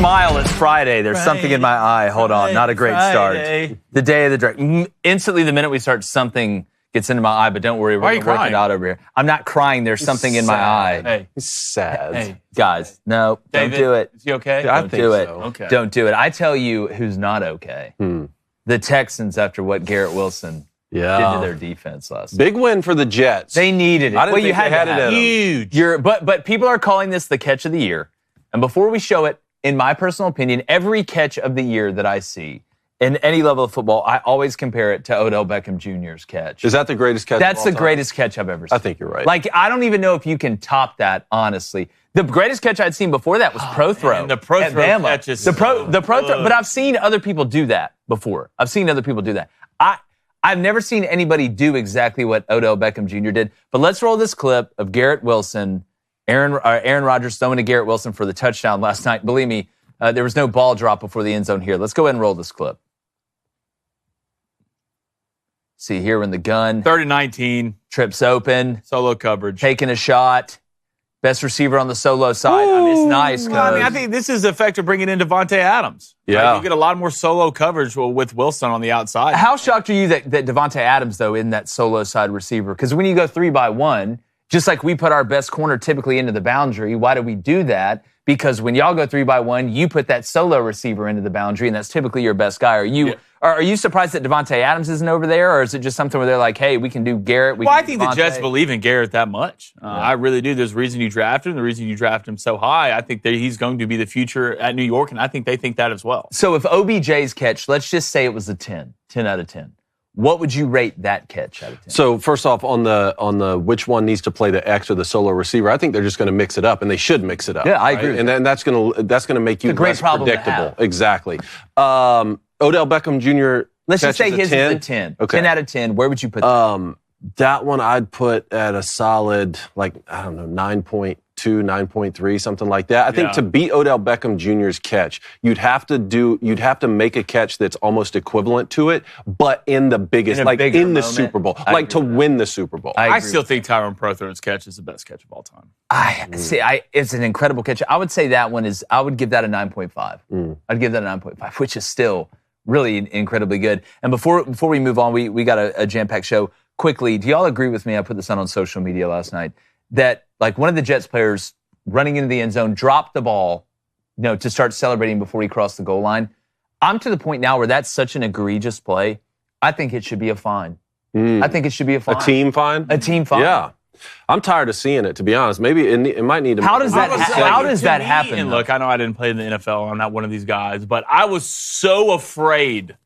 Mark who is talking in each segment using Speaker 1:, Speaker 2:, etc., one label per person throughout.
Speaker 1: smile. It's Friday. There's something in my eye. Hold on. Not a great start. The day of the draft. Instantly, the minute we start, something gets into my eye, but don't worry. We're going to work it out over here. I'm not crying. There's something in my eye.
Speaker 2: Hey. He's sad.
Speaker 1: Hey. Guys, no,
Speaker 2: David,
Speaker 1: don't do it.
Speaker 2: Is he okay?
Speaker 1: Don't do it.
Speaker 2: So. Okay.
Speaker 1: Don't do it. I tell you who's not okay. The Texans, after what Garrett Wilson did to their defense last night.
Speaker 3: Big win for the Jets.
Speaker 1: They needed it.
Speaker 3: I didn't think
Speaker 1: you had
Speaker 3: they had it
Speaker 1: huge. But people are calling this the catch of the year. And before we show it, in my personal opinion, every catch of the year that I see in any level of football, I always compare it to Odell Beckham Jr.'s catch.
Speaker 3: Is that the greatest catch?
Speaker 1: That's the greatest catch I've ever seen.
Speaker 3: I think you're right.
Speaker 1: Like, I don't even know if you can top that, honestly. The greatest catch I'd seen before that was pro throw.
Speaker 2: Man, the pro throw catches.
Speaker 1: The pro throw. But I've seen other people do that before. I've never seen anybody do exactly what Odell Beckham Jr. did. But let's roll this clip of Garrett Wilson, Aaron Rodgers throwing to Garrett Wilson for the touchdown last night. Believe me, there was no ball drop before the end zone here. Let's go ahead and roll this clip. See here when the gun.
Speaker 2: 30-19.
Speaker 1: Trips open.
Speaker 2: Solo coverage.
Speaker 1: Taking a shot. Best receiver on the solo side. I mean, it's nice.
Speaker 2: I think this is the effect of bringing in Devontae Adams.
Speaker 3: Yeah.
Speaker 2: You get a lot more solo coverage with Wilson on the outside.
Speaker 1: How shocked are you that Devontae Adams, though, in that solo side receiver? Because when you go 3-by-1, just like we put our best corner typically into the boundary, why do we do that? Because when y'all go 3-by-1, you put that solo receiver into the boundary, and that's typically your best guy. Are you surprised that Devontae Adams isn't over there, or is it just something where they're like, hey, we can do Garrett?
Speaker 2: I think the Jets believe in Garrett that much. I really do. There's a reason you drafted him, the reason you drafted him so high. I think that he's going to be the future at New York, and I think they think that as well.
Speaker 1: So if OBJ's catch, let's just say it was a 10 out of 10. What would you rate that catch out of 10?
Speaker 3: So first off, on the which one needs to play the X or the solo receiver, I think they're just going to mix it up, and they should mix it up.
Speaker 1: Yeah, I agree.
Speaker 3: And then that's going to make you less predictable. Exactly. Odell Beckham Jr.
Speaker 1: Let's just say his is a 10.
Speaker 3: Okay.
Speaker 1: 10 out of 10. Where would you put that?
Speaker 3: That one I'd put at a solid, 9.2, 9.3, something like that. I think to beat Odell Beckham Jr.'s catch, you'd have to make a catch that's almost equivalent to it, but in the biggest, in the Super Bowl, to win the Super Bowl.
Speaker 2: I still think Tyron Prothro's catch is the best catch of all time.
Speaker 1: It's an incredible catch. I would say that one I would give that a 9.5. I'd give that a 9.5, which is still really incredibly good. And before we move on, we got a jam-packed show. Quickly, do y'all agree with me? I put this on social media last night that one of the Jets players running into the end zone dropped the ball, to start celebrating before he crossed the goal line. I'm to the point now where that's such an egregious play. I think it should be a fine. I think it should be a fine.
Speaker 3: A team fine?
Speaker 1: A team fine.
Speaker 3: Yeah. I'm tired of seeing it, to be honest. Maybe it might need to.
Speaker 1: How does that happen?
Speaker 2: And look, I know I didn't play in the NFL. I'm not one of these guys, but I was so afraid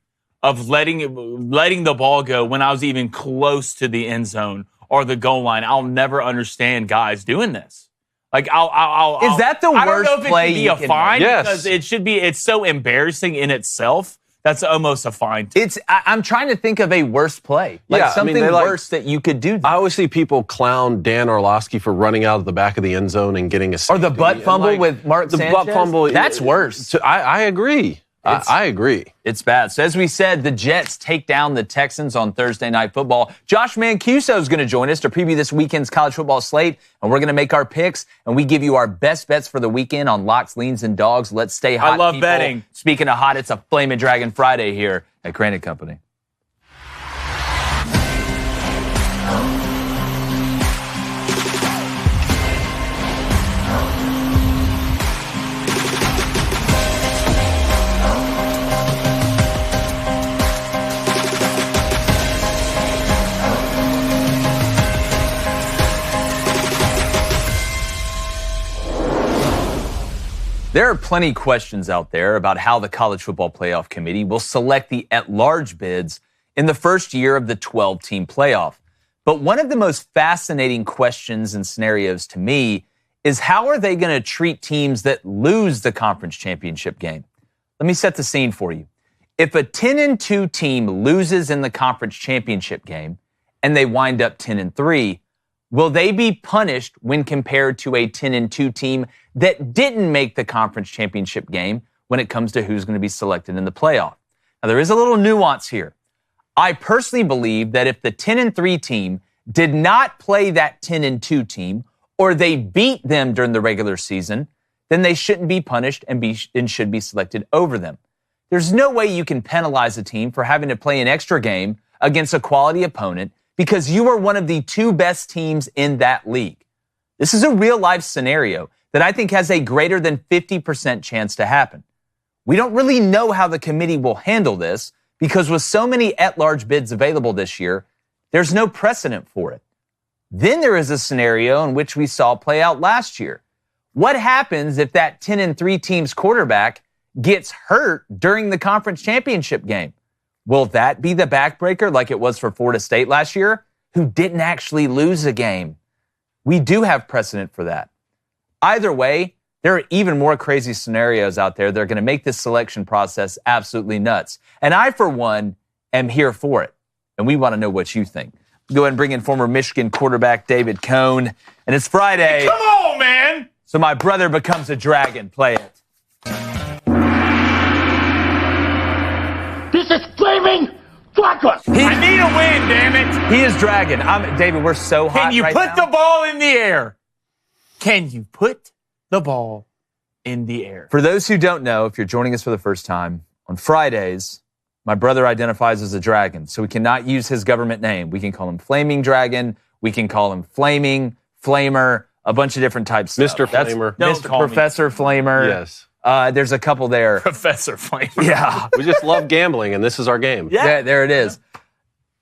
Speaker 2: of letting the ball go when I was even close to the end zone or the goal line. I'll never understand guys doing this. Is
Speaker 1: that the worst play?
Speaker 2: I don't know if it should be a fine
Speaker 3: yes.
Speaker 2: because it's so embarrassing in itself. That's almost a fine.
Speaker 1: I'm trying to think of a worse play. Something worse that you could do.
Speaker 3: I always see people clown Dan Orlovsky for running out of the back of the end zone and getting a safety.
Speaker 1: Or the butt fumble with Mark Sanchez. The butt fumble.
Speaker 3: That's worse. I agree. I agree.
Speaker 1: It's bad. So as we said, the Jets take down the Texans on Thursday Night Football. Josh Mancuso is going to join us to preview this weekend's college football slate, and we're going to make our picks, and we give you our best bets for the weekend on locks, leans, and dogs. Let's stay hot,
Speaker 2: I love
Speaker 1: people.
Speaker 2: betting.
Speaker 1: Speaking of hot, it's a Flamin' Dragon Friday here at Crain & Company. There are plenty of questions out there about how the College Football Playoff Committee will select the at-large bids in the first year of the 12-team playoff. But one of the most fascinating questions and scenarios to me is how are they going to treat teams that lose the conference championship game? Let me set the scene for you. If a 10-2 team loses in the conference championship game and they wind up 10-3, will they be punished when compared to a 10-2 team that didn't make the conference championship game when it comes to who's going to be selected in the playoff? Now, there is a little nuance here. I personally believe that if the 10-3 team did not play that 10-2 team, or they beat them during the regular season, then they shouldn't be punished and should be selected over them. There's no way you can penalize a team for having to play an extra game against a quality opponent because you are one of the 2 best teams in that league. This is a real-life scenario that I think has a greater than 50% chance to happen. We don't really know how the committee will handle this because with so many at-large bids available this year, there's no precedent for it. Then there is a scenario in which we saw play out last year. What happens if that 10-3 team's quarterback gets hurt during the conference championship game? Will that be the backbreaker like it was for Florida State last year, who didn't actually lose a game? We do have precedent for that. Either way, there are even more crazy scenarios out there that are going to make this selection process absolutely nuts. And I, for one, am here for it. And we want to know what you think. Go ahead and bring in former Michigan quarterback David Cone. And it's Friday.
Speaker 2: Hey, come on, man!
Speaker 1: So my brother becomes a dragon. Play it.
Speaker 4: This is flaming progress.
Speaker 2: I need a win, damn it.
Speaker 1: He is dragon. David, we're so hot
Speaker 2: Can you
Speaker 1: right
Speaker 2: put
Speaker 1: now.
Speaker 2: the ball in the air? Can you put the ball in the air?
Speaker 1: For those who don't know, if you're joining us for the first time, on Fridays, my brother identifies as a dragon, so we cannot use his government name. We can call him Flaming Dragon. We can call him Flaming, Flamer, a bunch of different types of
Speaker 3: Mr.
Speaker 1: stuff.
Speaker 3: Flamer.
Speaker 1: Mr. Professor Flamer.
Speaker 3: Yes.
Speaker 1: There's a couple there.
Speaker 2: Professor Flamer.
Speaker 1: Yeah.
Speaker 3: We just love gambling, and this is our game.
Speaker 1: Yeah, there it is.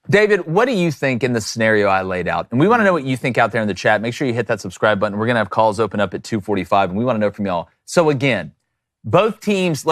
Speaker 1: David, what do you think in the scenario I laid out? And we want to know what you think out there in the chat. Make sure you hit that subscribe button. We're going to have calls open up at 2:45, and we want to know from y'all. So again, both teams,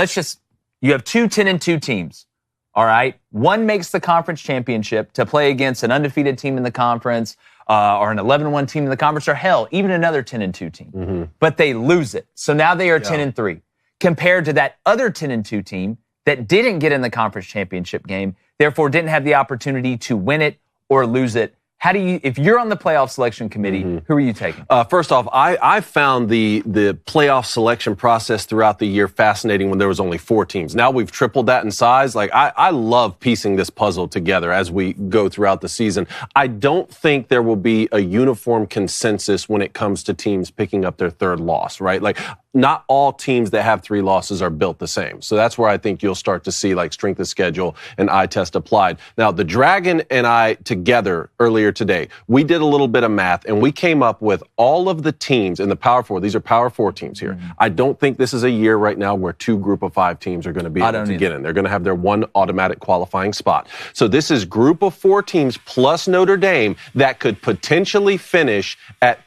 Speaker 1: you have 2 10-2 teams, all right? One makes the conference championship to play against an undefeated team in the conference or an 11-1 team in the conference, or hell, even another 10-2 team. Mm-hmm. But they lose it. So now they are 10-3 compared to that other 10-2 team that didn't get in the conference championship game, therefore didn't have the opportunity to win it or lose it. How do you, if you're on the playoff selection committee, who are you taking?
Speaker 3: First off, I found the playoff selection process throughout the year fascinating when there was only 4 teams. Now we've tripled that in size. Like I love piecing this puzzle together as we go throughout the season. I don't think there will be a uniform consensus when it comes to teams picking up their 3rd loss, right? Like not all teams that have 3 losses are built the same. So that's where I think you'll start to see like strength of schedule and eye test applied. Now the Dragon and I together earlier today, we did a little bit of math and we came up with all of the teams in the Power 4. These are Power 4 teams here. Mm-hmm. I don't think this is a year right now where 2 group of 5 teams are going to be able to get in. They're going to have their 1 automatic qualifying spot. So this is group of 4 teams plus Notre Dame that could potentially finish at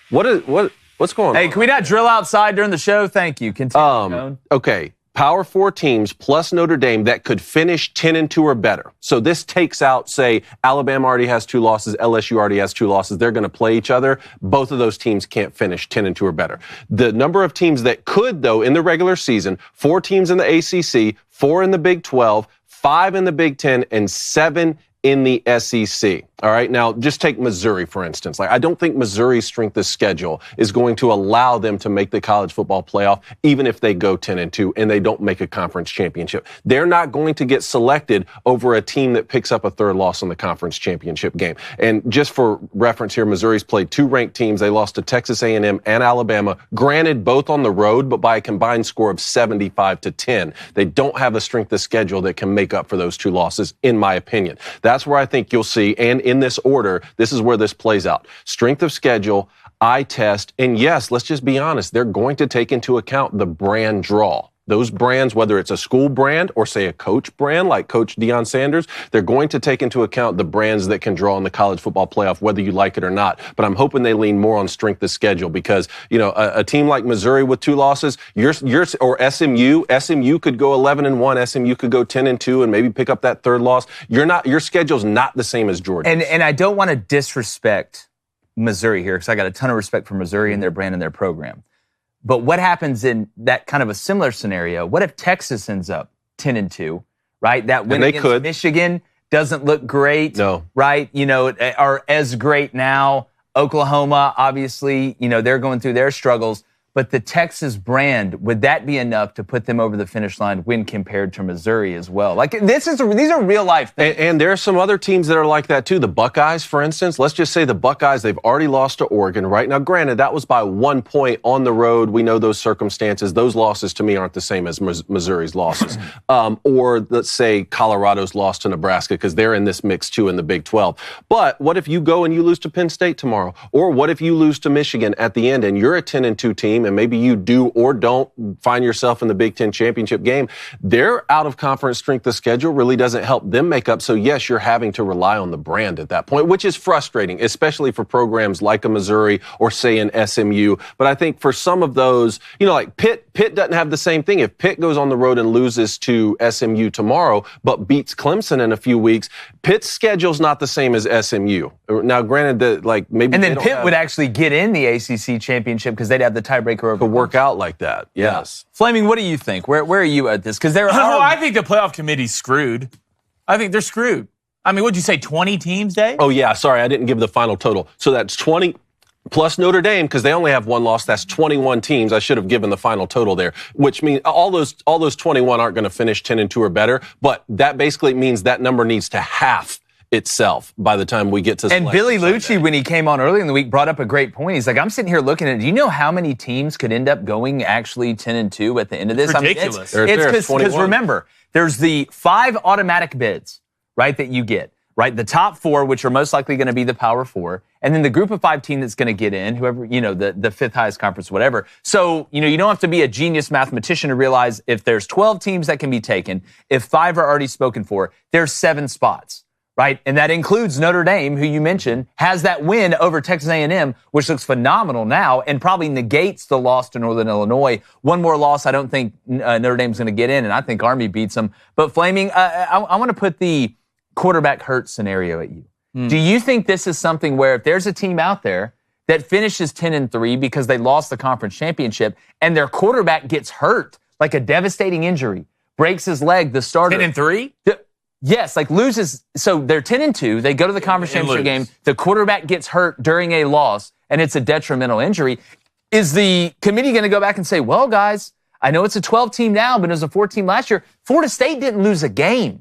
Speaker 3: what's going on?
Speaker 1: Hey, can we not drill outside during the show? Thank you. Continue.
Speaker 3: Okay. Power 4 teams plus Notre Dame that could finish 10-2 or better. So this takes out, say, Alabama already has 2 losses, LSU already has 2 losses. They're going to play each other. Both of those teams can't finish 10-2 or better. The number of teams that could, though, in the regular season, 4 teams in the ACC, 4 in the Big 12, 5 in the Big 10, and 7 in the SEC. All right. Now, just take Missouri, for instance. Like, I don't think Missouri's strength of schedule is going to allow them to make the college football playoff, even if they go 10-2 and they don't make a conference championship. They're not going to get selected over a team that picks up a 3rd loss in the conference championship game. And just for reference here, Missouri's played 2 ranked teams. They lost to Texas A&M and Alabama, granted both on the road, but by a combined score of 75-10. They don't have a strength of schedule that can make up for those 2 losses, in my opinion. That's where I think you'll see, and in this order, this is where this plays out. Strength of schedule, eye test, and yes, let's just be honest, they're going to take into account the brand draw. Those brands, whether it's a school brand or, say, a coach brand like Coach Deion Sanders, they're going to take into account the brands that can draw in the college football playoff, whether you like it or not. But I'm hoping they lean more on strength of schedule because, you know, a team like Missouri with 2 losses, or SMU could go 11-1, SMU could go 10-2 and maybe pick up that 3rd loss. Your schedule's not the same as Georgia's.
Speaker 1: And I don't want to disrespect Missouri here because I got a ton of respect for Missouri and their brand and their program. But what happens in that kind of a similar scenario? What if Texas ends up 10-2, right? That win against Michigan doesn't look great, right? You know, are as great now. Oklahoma, obviously, you know, they're going through their struggles. but the Texas brand, would that be enough to put them over the finish line when compared to Missouri as well? Like, these are real life things.
Speaker 3: And there are some other teams that are like that too. The Buckeyes, for instance, let's just say the Buckeyes, they've already lost to Oregon, right? Now, granted, that was by 1 point on the road. We know those circumstances. Those losses to me aren't the same as Missouri's losses. Or let's say Colorado's lost to Nebraska because they're in this mix too in the Big 12. But what if you go and you lose to Penn State tomorrow? Or what if you lose to Michigan at the end and you're a 10-2 team and maybe you do or don't find yourself in the Big Ten championship game? Their out-of-conference strength of schedule really doesn't help them make up. So, yes, you're having to rely on the brand at that point, which is frustrating, especially for programs like a Missouri or, say, an SMU. But I think for some of those, like Pitt doesn't have the same thing. If Pitt goes on the road and loses to SMU tomorrow but beats Clemson in a few weeks, Pitt's schedule's not the same as SMU. Now, granted that, maybe...
Speaker 1: And then Pitt would actually get in the ACC championship because they'd have the tiebreaker over.
Speaker 3: Could work out like that, yes.
Speaker 1: Yeah. Flaming, what do you think? Where are you at this? Because
Speaker 2: I think the playoff committee's screwed. I think they're screwed. I mean, what'd you say, 20 teams, Dave?
Speaker 3: Oh, yeah, sorry, I didn't give the final total. So that's 20... plus Notre Dame, because they only have one loss. That's 21 teams. I should have given the final total there, which means all those 21 aren't going to finish 10-2 or better. But that basically means that number needs to half itself by the time we get to.
Speaker 1: And Billy Lucci, when he came on early in the week, brought up a great point. He's like, I'm sitting here looking at it. Do you know how many teams could end up going actually 10-2 at the end of this?
Speaker 2: Ridiculous.
Speaker 1: It's because remember, there's the 5 automatic bids, right, that you get. Right, the top 4, which are most likely going to be the Power 4, and then the group of 5 team that's going to get in, whoever, the 5th highest conference, whatever. So, you don't have to be a genius mathematician to realize if there's 12 teams that can be taken, if 5 are already spoken for, there's 7 spots, right? And that includes Notre Dame, who you mentioned, has that win over Texas A&M, which looks phenomenal now and probably negates the loss to Northern Illinois. One more loss, I don't think Notre Dame's going to get in, and I think Army beats them. But Flaming, I want to put the quarterback hurt scenario at you. Do you think this is something where if there's a team out there that finishes 10-3 because they lost the conference championship and their quarterback gets hurt, like a devastating injury, breaks his leg, the starter.
Speaker 2: 10-3?
Speaker 1: Yes, loses. So they're 10-2. They go to the conference championship game. The quarterback gets hurt during a loss and it's a detrimental injury. Is the committee going to go back and say, well, guys, I know it's a 12 team now, but it was a 4-team last year. Florida State didn't lose a game.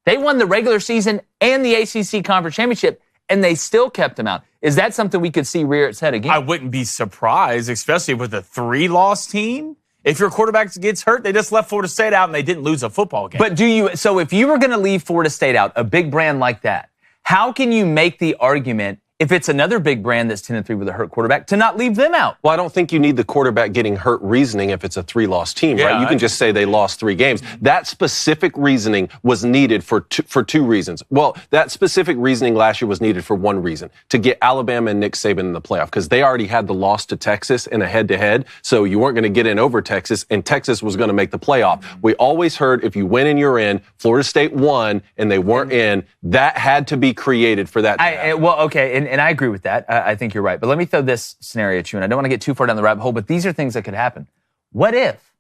Speaker 1: They won the regular season and the ACC Conference Championship, and they still kept them out. Is that something we could see rear its head again?
Speaker 2: I wouldn't be surprised, especially with a 3-loss team. If your quarterback gets hurt, they just left Florida State out and they didn't lose a football game.
Speaker 1: But so if you were going to leave Florida State out, a big brand like that, how can you make the argument, if it's another big brand that's 10-3 with a hurt quarterback, to not leave them out?
Speaker 3: Well, I don't think you need the quarterback getting hurt reasoning if it's a 3-loss team, right? You can just say they lost 3 games. That specific reasoning was needed for 2 reasons. Well, that specific reasoning last year was needed for one reason, to get Alabama and Nick Saban in the playoff, because they already had the loss to Texas in a head-to-head, so you weren't going to get in over Texas, and Texas was going to make the playoff. We always heard if you win and you're in, Florida State won and they weren't in, that had to be created for that to happen.
Speaker 1: Well, okay, and I agree with that. I think you're right. But let me throw this scenario at you, and I don't want to get too far down the rabbit hole, but these are things that could happen. What if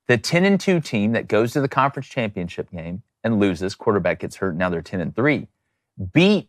Speaker 1: the 10-2 team that goes to the conference championship game and loses, quarterback gets hurt, now they're 10-3, beat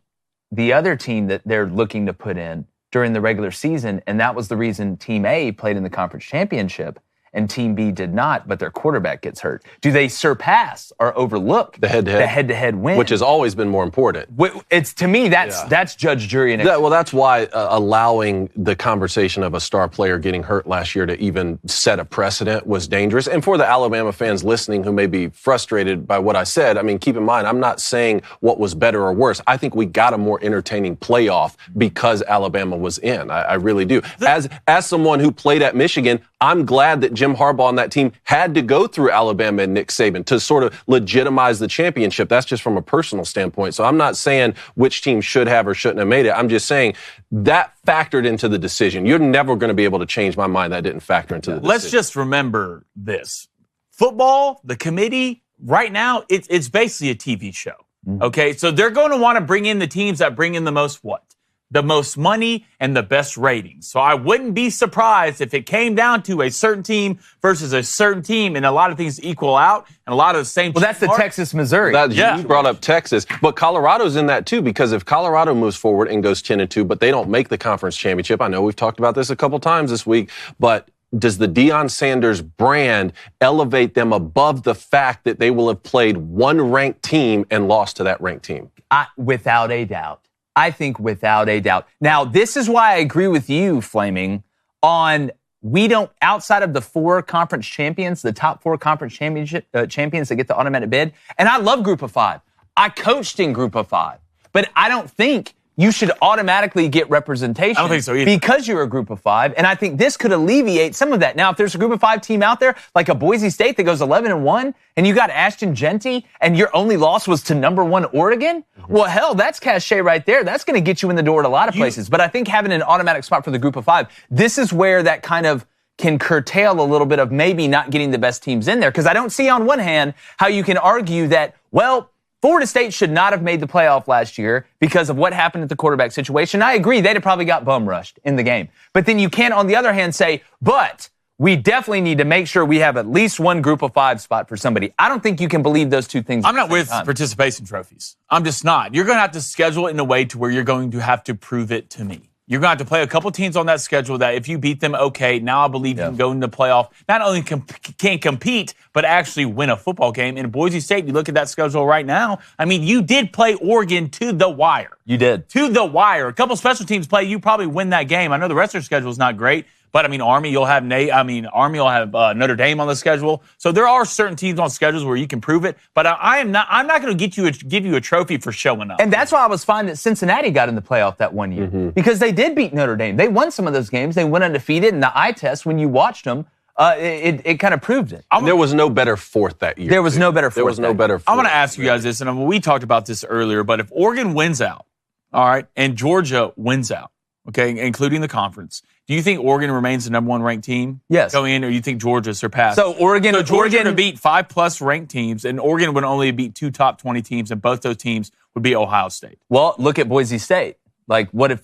Speaker 1: the other team that they're looking to put in during the regular season, and that was the reason Team A played in the conference championship, and Team B did not, but their quarterback gets hurt? Do they surpass or overlook the head-to-head win?
Speaker 3: Which has always been more important.
Speaker 1: It's, to me, that's judge, jury, and
Speaker 3: well, that's why allowing the conversation of a star player getting hurt last year to even set a precedent was dangerous. And for the Alabama fans listening who may be frustrated by what I said, I mean, keep in mind, I'm not saying what was better or worse. I think we got a more entertaining playoff because Alabama was in. I really do. As someone who played at Michigan, I'm glad that Jim Harbaugh and that team had to go through Alabama and Nick Saban to sort of legitimize the championship. That's just from a personal standpoint. So I'm not saying which team should have or shouldn't have made it. I'm just saying that factored into the decision. You're never going to be able to change my mind that didn't factor into the decision.
Speaker 2: Let's just remember this. Football, the committee, right now, it's basically a TV show. Okay? So they're going to want to bring in the teams that bring in the most what? The most money and the best ratings. So I wouldn't be surprised if it came down to a certain team versus a certain team and a lot of things equal out and a lot of the same.
Speaker 1: Well, that's the Texas-Missouri.
Speaker 3: You brought up Texas, but Colorado's in that too, because if Colorado moves forward and goes 10-2, but they don't make the conference championship, I know we've talked about this a couple times this week, but does the Deion Sanders brand elevate them above the fact that they will have played one ranked team and lost to that ranked team?
Speaker 1: Without a doubt. I think without a doubt. Now, this is why I agree with you, Flaming, on we don't, outside of the 4 conference champions, the top 4 conference champions that get the automatic bid, and I love Group of 5. I coached in Group of 5, but I don't think you should automatically get representation.
Speaker 2: I don't think so either.
Speaker 1: Because you're a Group of 5, and I think this could alleviate some of that. Now, if there's a Group of 5 team out there, like a Boise State that goes 11-1, and you got Ashton Genty, and your only loss was to number 1 Oregon, well, hell, that's cachet right there. That's going to get you in the door at a lot of places. But I think having an automatic spot for the Group of 5, this is where that kind of can curtail a little bit of maybe not getting the best teams in there. Because I don't see on one hand how you can argue that, well, Florida State should not have made the playoff last year because of what happened at the quarterback situation. I agree, they'd have probably got bum rushed in the game. But then you can't, on the other hand, say, but we definitely need to make sure we have at least one Group of 5 spot for somebody. I don't think you can believe those two things.
Speaker 2: I'm not with participation trophies. I'm just not. You're going to have to schedule it in a way to where you're going to have to prove it to me. You're going to have to play a couple teams on that schedule that if you beat them, okay, now I believe you can go into the playoff. Not only can compete, but actually win a football game. In Boise State, you look at that schedule right now, I mean, you did play Oregon to the wire.
Speaker 1: You did.
Speaker 2: To the wire. A couple special teams play, you probably win that game. I know the rest of their schedule is not great, but I mean, Army, you'll have Notre Dame on the schedule. So there are certain teams on schedules where you can prove it, but I'm not going to give you a trophy for showing up.
Speaker 1: And that's why I was fine that Cincinnati got in the playoff that one year because they did beat Notre Dame. They won some of those games. They went undefeated, and the eye test when you watched them, it kind of proved it.
Speaker 3: There was no better fourth that year.
Speaker 1: There was no better fourth.
Speaker 3: There was no better fourth.
Speaker 2: I'm going to ask you guys this, and we talked about this earlier, but if Oregon wins out, all right, and Georgia wins out, okay, including the conference, do you think Oregon remains the number 1 ranked team?
Speaker 1: Yes.
Speaker 2: Going in, or you think Georgia surpassed?
Speaker 1: So
Speaker 2: Georgia would beat 5+ ranked teams, and Oregon would only beat 2 top 20 teams, and both those teams would be Ohio State.
Speaker 1: Well, look at Boise State. Like, what if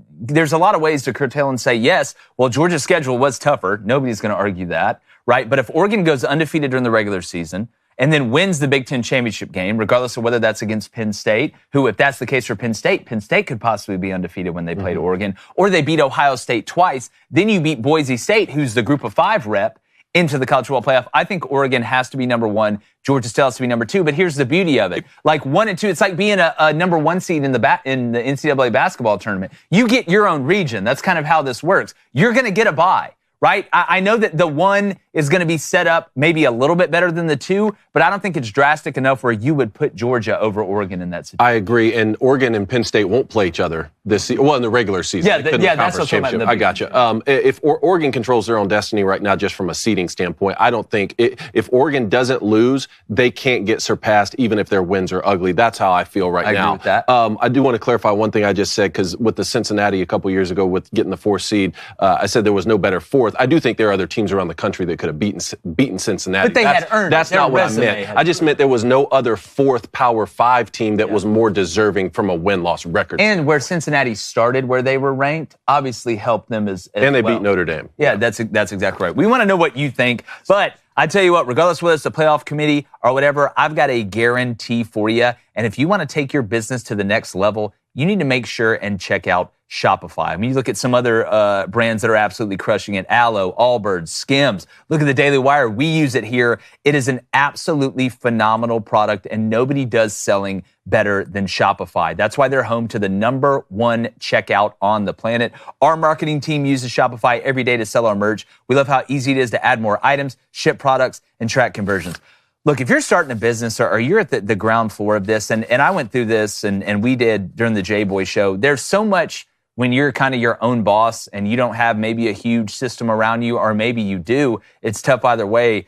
Speaker 1: there's a lot of ways to curtail and say, yes, well, Georgia's schedule was tougher. Nobody's going to argue that, right? But if Oregon goes undefeated during the regular season and then wins the Big Ten championship game, regardless of whether that's against Penn State, who, if that's the case for Penn State could possibly be undefeated when they played Oregon, or they beat Ohio State twice, then you beat Boise State, who's the Group of 5 rep, into the college football playoff. I think Oregon has to be number 1. Georgia still has to be number 2. But here's the beauty of it. Like 1 and 2, it's like being a number 1 seed in the NCAA basketball tournament. You get your own region. That's kind of how this works. You're going to get a bye, right? I know that the 1 is going to be set up maybe a little bit better than the 2, but I don't think it's drastic enough where you would put Georgia over Oregon in that situation.
Speaker 3: I agree, and Oregon and Penn State won't play each other this season. Well, in the regular season.
Speaker 1: That's what's
Speaker 3: championship. I got you. If Oregon controls their own destiny right now, just from a seeding standpoint, I don't think if Oregon doesn't lose, they can't get surpassed, even if their wins are ugly. That's how I feel right now.
Speaker 1: I agree with that.
Speaker 3: I do want to clarify one thing I just said, because with the Cincinnati a couple years ago with getting the 4th seed, I said there was no better 4th. I do think there are other teams around the country that could have beaten Cincinnati.
Speaker 1: But they had earned
Speaker 3: That's not what I meant. I just meant there was no other 4th Power 5 team that was more deserving from a win-loss record.
Speaker 1: And where Cincinnati started, where they were ranked, obviously helped them as
Speaker 3: and they
Speaker 1: well.
Speaker 3: beat Notre Dame.
Speaker 1: Yeah, that's exactly right. We want to know what you think, but I tell you what, regardless of whether it's the playoff committee or whatever, I've got a guarantee for you. And if you want to take your business to the next level, you need to make sure and check out Shopify. I mean, you look at some other brands that are absolutely crushing it. Aloe, Allbirds, Skims. Look at the Daily Wire. We use it here. It is an absolutely phenomenal product, and nobody does selling better than Shopify. That's why they're home to the number 1 checkout on the planet. Our marketing team uses Shopify every day to sell our merch. We love how easy it is to add more items, ship products, and track conversions. Look, if you're starting a business or you're at the ground floor of this, and I went through this and we did during the J-Boy show, there's so much when you're kind of your own boss and you don't have maybe a huge system around you, or maybe you do, it's tough either way.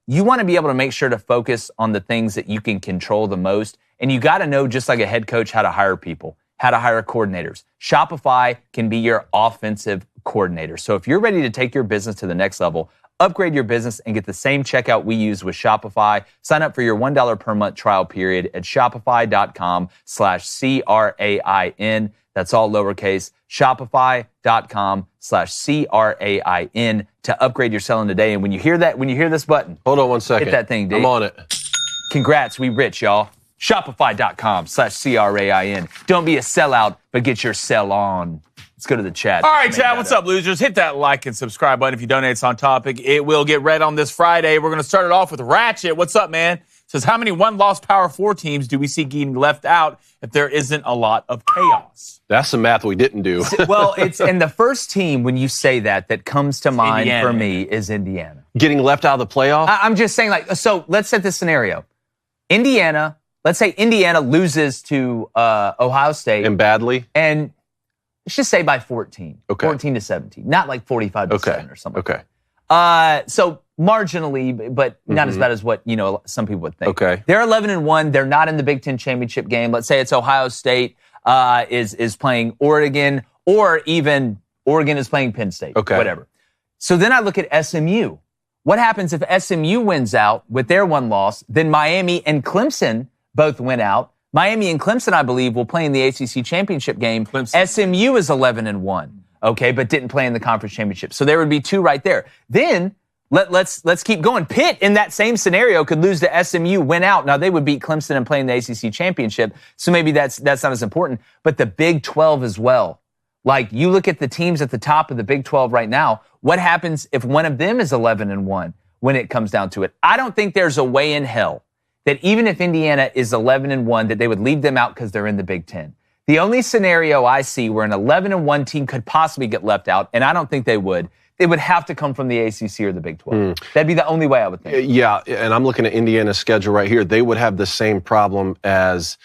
Speaker 1: You want to be able to make sure to focus on the things that you can control the most. And you got to know, just like a head coach, how to hire people, how to hire coordinators. Shopify can be your offensive coordinator. So if you're ready to take your business to the next level, upgrade your business and get the same checkout we use with Shopify. Sign up for your $1 per month trial period at shopify.com/CRAIN. That's all lowercase. Shopify.com/CRAIN to upgrade your selling today. And when you hear this button,
Speaker 3: hold on 1 second.
Speaker 1: Hit that thing, dude.
Speaker 3: I'm on it.
Speaker 1: Congrats, we rich, y'all. Shopify.com/CRAIN. Don't be a sellout, but get your sell on. Let's go to the chat.
Speaker 2: All right, chat, what's up, losers? Hit that like and subscribe button if you donate. It's on topic. It will get read on this Friday. We're going to start it off with Ratchet. What's up, man? Says, how many one-loss Power 4 teams do we see getting left out if there isn't a lot of chaos?
Speaker 3: That's some math we didn't do.
Speaker 1: Well, and the first team, when you say that comes to mind for me is Indiana.
Speaker 3: Getting left out of the playoff?
Speaker 1: I'm just saying, so let's set this scenario. Indiana, let's say Indiana loses to Ohio State.
Speaker 3: And badly?
Speaker 1: And let's just say by 14.
Speaker 3: Okay.
Speaker 1: 14 to 17. Not like 45 to 7 or something.
Speaker 3: Okay.
Speaker 1: So marginally, but not as bad as what, some people would think.
Speaker 3: Okay.
Speaker 1: They're 11-1. They're not in the Big Ten championship game. Let's say it's Ohio State is playing Oregon, or even Oregon is playing Penn State.
Speaker 3: Okay.
Speaker 1: Whatever. So then I look at SMU. What happens if SMU wins out with their one loss? Then Miami and Clemson both win out. Miami and Clemson, I believe, will play in the ACC championship game.
Speaker 2: Clemson.
Speaker 1: SMU is 11-1. Okay, but didn't play in the conference championship. So there would be 2 right there. Then let's keep going. Pitt, in that same scenario, could lose to SMU, win out. Now, they would beat Clemson and play in the ACC championship, so maybe that's not as important. But the Big 12 as well. Like, you look at the teams at the top of the Big 12 right now, what happens if one of them is 11-1 when it comes down to it? I don't think there's a way in hell that even if Indiana is 11-1, that they would leave them out because they're in the Big 10. The only scenario I see where an 11-1 team could possibly get left out, and I don't think they would have to come from the ACC or the Big 12. That'd be the only way I would think.
Speaker 3: Yeah, and I'm looking at Indiana's schedule right here. They would have the same problem as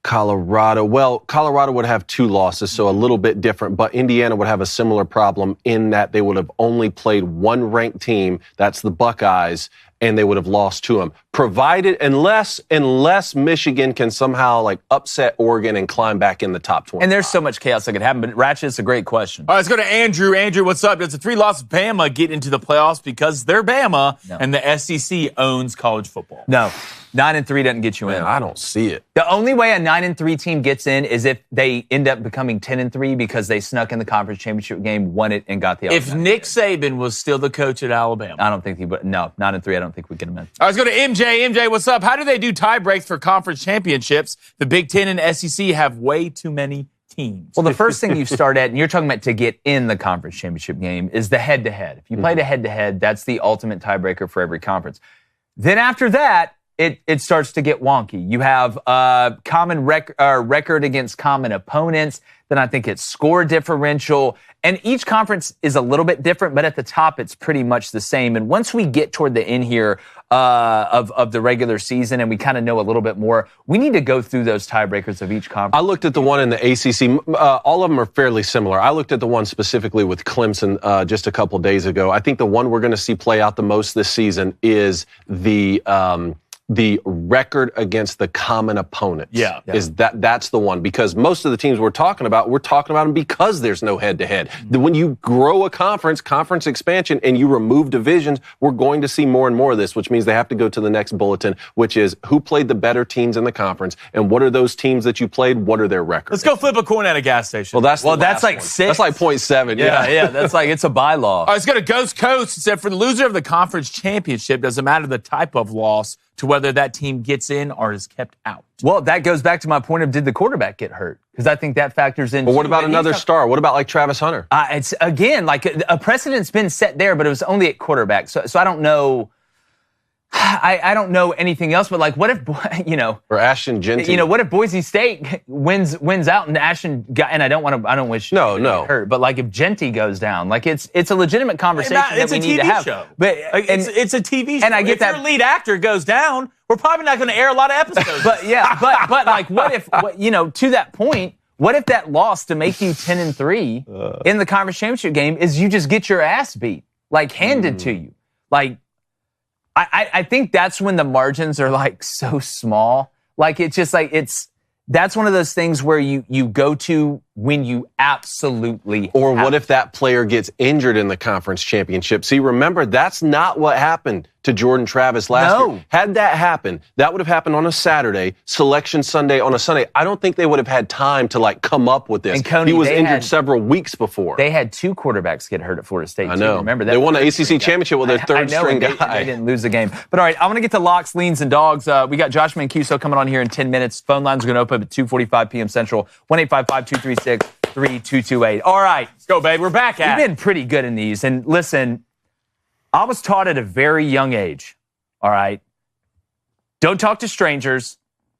Speaker 3: Colorado. Well, Colorado would have 2 losses, so a little bit different, but Indiana would have a similar problem in that they would have only played one ranked team, that's the Buckeyes, and they would have lost to them. Provided, unless Michigan can somehow upset Oregon and climb back in the top 20.
Speaker 1: And there's so much chaos that could happen, but Ratchet, it's a great question.
Speaker 2: All right, let's go to Andrew. Andrew, what's up? Does a 3-loss Bama get into the playoffs because they're Bama and the SEC owns college football?
Speaker 1: No. 9-3 doesn't get you in.
Speaker 3: I don't see it.
Speaker 1: The only way a 9-3 team gets in is if they end up becoming 10-3 because they snuck in the conference championship game, won it, and got the
Speaker 2: If Nick Saban was still the coach at Alabama.
Speaker 1: I don't think he would. No, 9-3, I don't think we get him in.
Speaker 2: All right, let's go to MJ. MJ, what's up? How do they do tie breaks for conference championships? The Big Ten and SEC have way too many teams.
Speaker 1: Well, the first thing you start at, and you're talking about to get in the conference championship game, is the head-to-head. If you played a head-to-head, that's the ultimate tiebreaker for every conference. Then after that, it starts to get wonky. You have common record against common opponents. Then I think it's score differential. And each conference is a little bit different, but at the top, it's pretty much the same. And once we get toward the end here of the regular season and we kind of know a little bit more, we need to go through those tiebreakers of each conference.
Speaker 3: I looked at the one in the ACC. All of them are fairly similar. I looked at the one specifically with Clemson just a couple days ago. I think the one we're going to see play out the most this season is the record against the common opponents.
Speaker 2: Yeah.
Speaker 3: That's the one, because most of the teams we're talking about them because there's no head-to-head. When you grow a conference expansion, and you remove divisions, we're going to see more and more of this, which means they have to go to the next bulletin, which is who played the better teams in the conference, and what are those teams that you played, what are their records?
Speaker 2: Let's go flip a coin at a gas station.
Speaker 3: Well, that's
Speaker 1: like
Speaker 3: one.
Speaker 1: 6.
Speaker 3: That's like 0.7.
Speaker 1: Yeah, that's like, it's a bylaw.
Speaker 2: All right, let's go to Ghost Coast. It said, for the loser of the conference championship, doesn't matter the type of loss to whether that team gets in or is kept out.
Speaker 1: Well, that goes back to my point of, did the quarterback get hurt? Because I think that factors in.
Speaker 3: But what about another star? What about like Travis Hunter?
Speaker 1: It's, again, like a precedent's been set there, but it was only at quarterback. So I don't know. I don't know anything else, but like, what if,
Speaker 3: or Ashton Genty?
Speaker 1: What if Boise State wins out and Ashton got, and I don't wish
Speaker 3: no
Speaker 1: hurt, but like if Genty goes down, like it's a legitimate conversation that we need to have.
Speaker 2: Show.
Speaker 1: But
Speaker 2: it's a TV show.
Speaker 1: And I get
Speaker 2: if
Speaker 1: that
Speaker 2: your lead actor goes down, we're probably not going to air a lot of episodes.
Speaker 1: but like, what if, to that point, what if that loss to make you 10-3 in the conference championship game is you just get your ass beat, like handed to you, like. I think that's when the margins are like so small. Like it's just like that's one of those things where you go to when you absolutely
Speaker 3: or what if that player gets injured in the conference championship? See, remember, that's not what happened to Jordan Travis last year. Had that happened, that would have happened on a Saturday, Selection Sunday on a Sunday. I don't think they would have had time to like come up with this.
Speaker 1: And Coney,
Speaker 3: he was injured several weeks before.
Speaker 1: They had 2 quarterbacks get hurt at Florida State.
Speaker 3: I know.
Speaker 1: Too. Remember that?
Speaker 3: They won the ACC championship with their third string guy.
Speaker 1: They didn't lose the game. But all right, I want to get to locks, leans, and dogs. We got Josh Mancuso coming on here in 10 minutes. Phone lines are going to open up at 2:45 p.m. Central. 1-855-236 888-873-2228. All right.
Speaker 2: Let's go, babe. We're back at
Speaker 1: You've been pretty good in these. And listen, I was taught at a very young age, all right, don't talk to strangers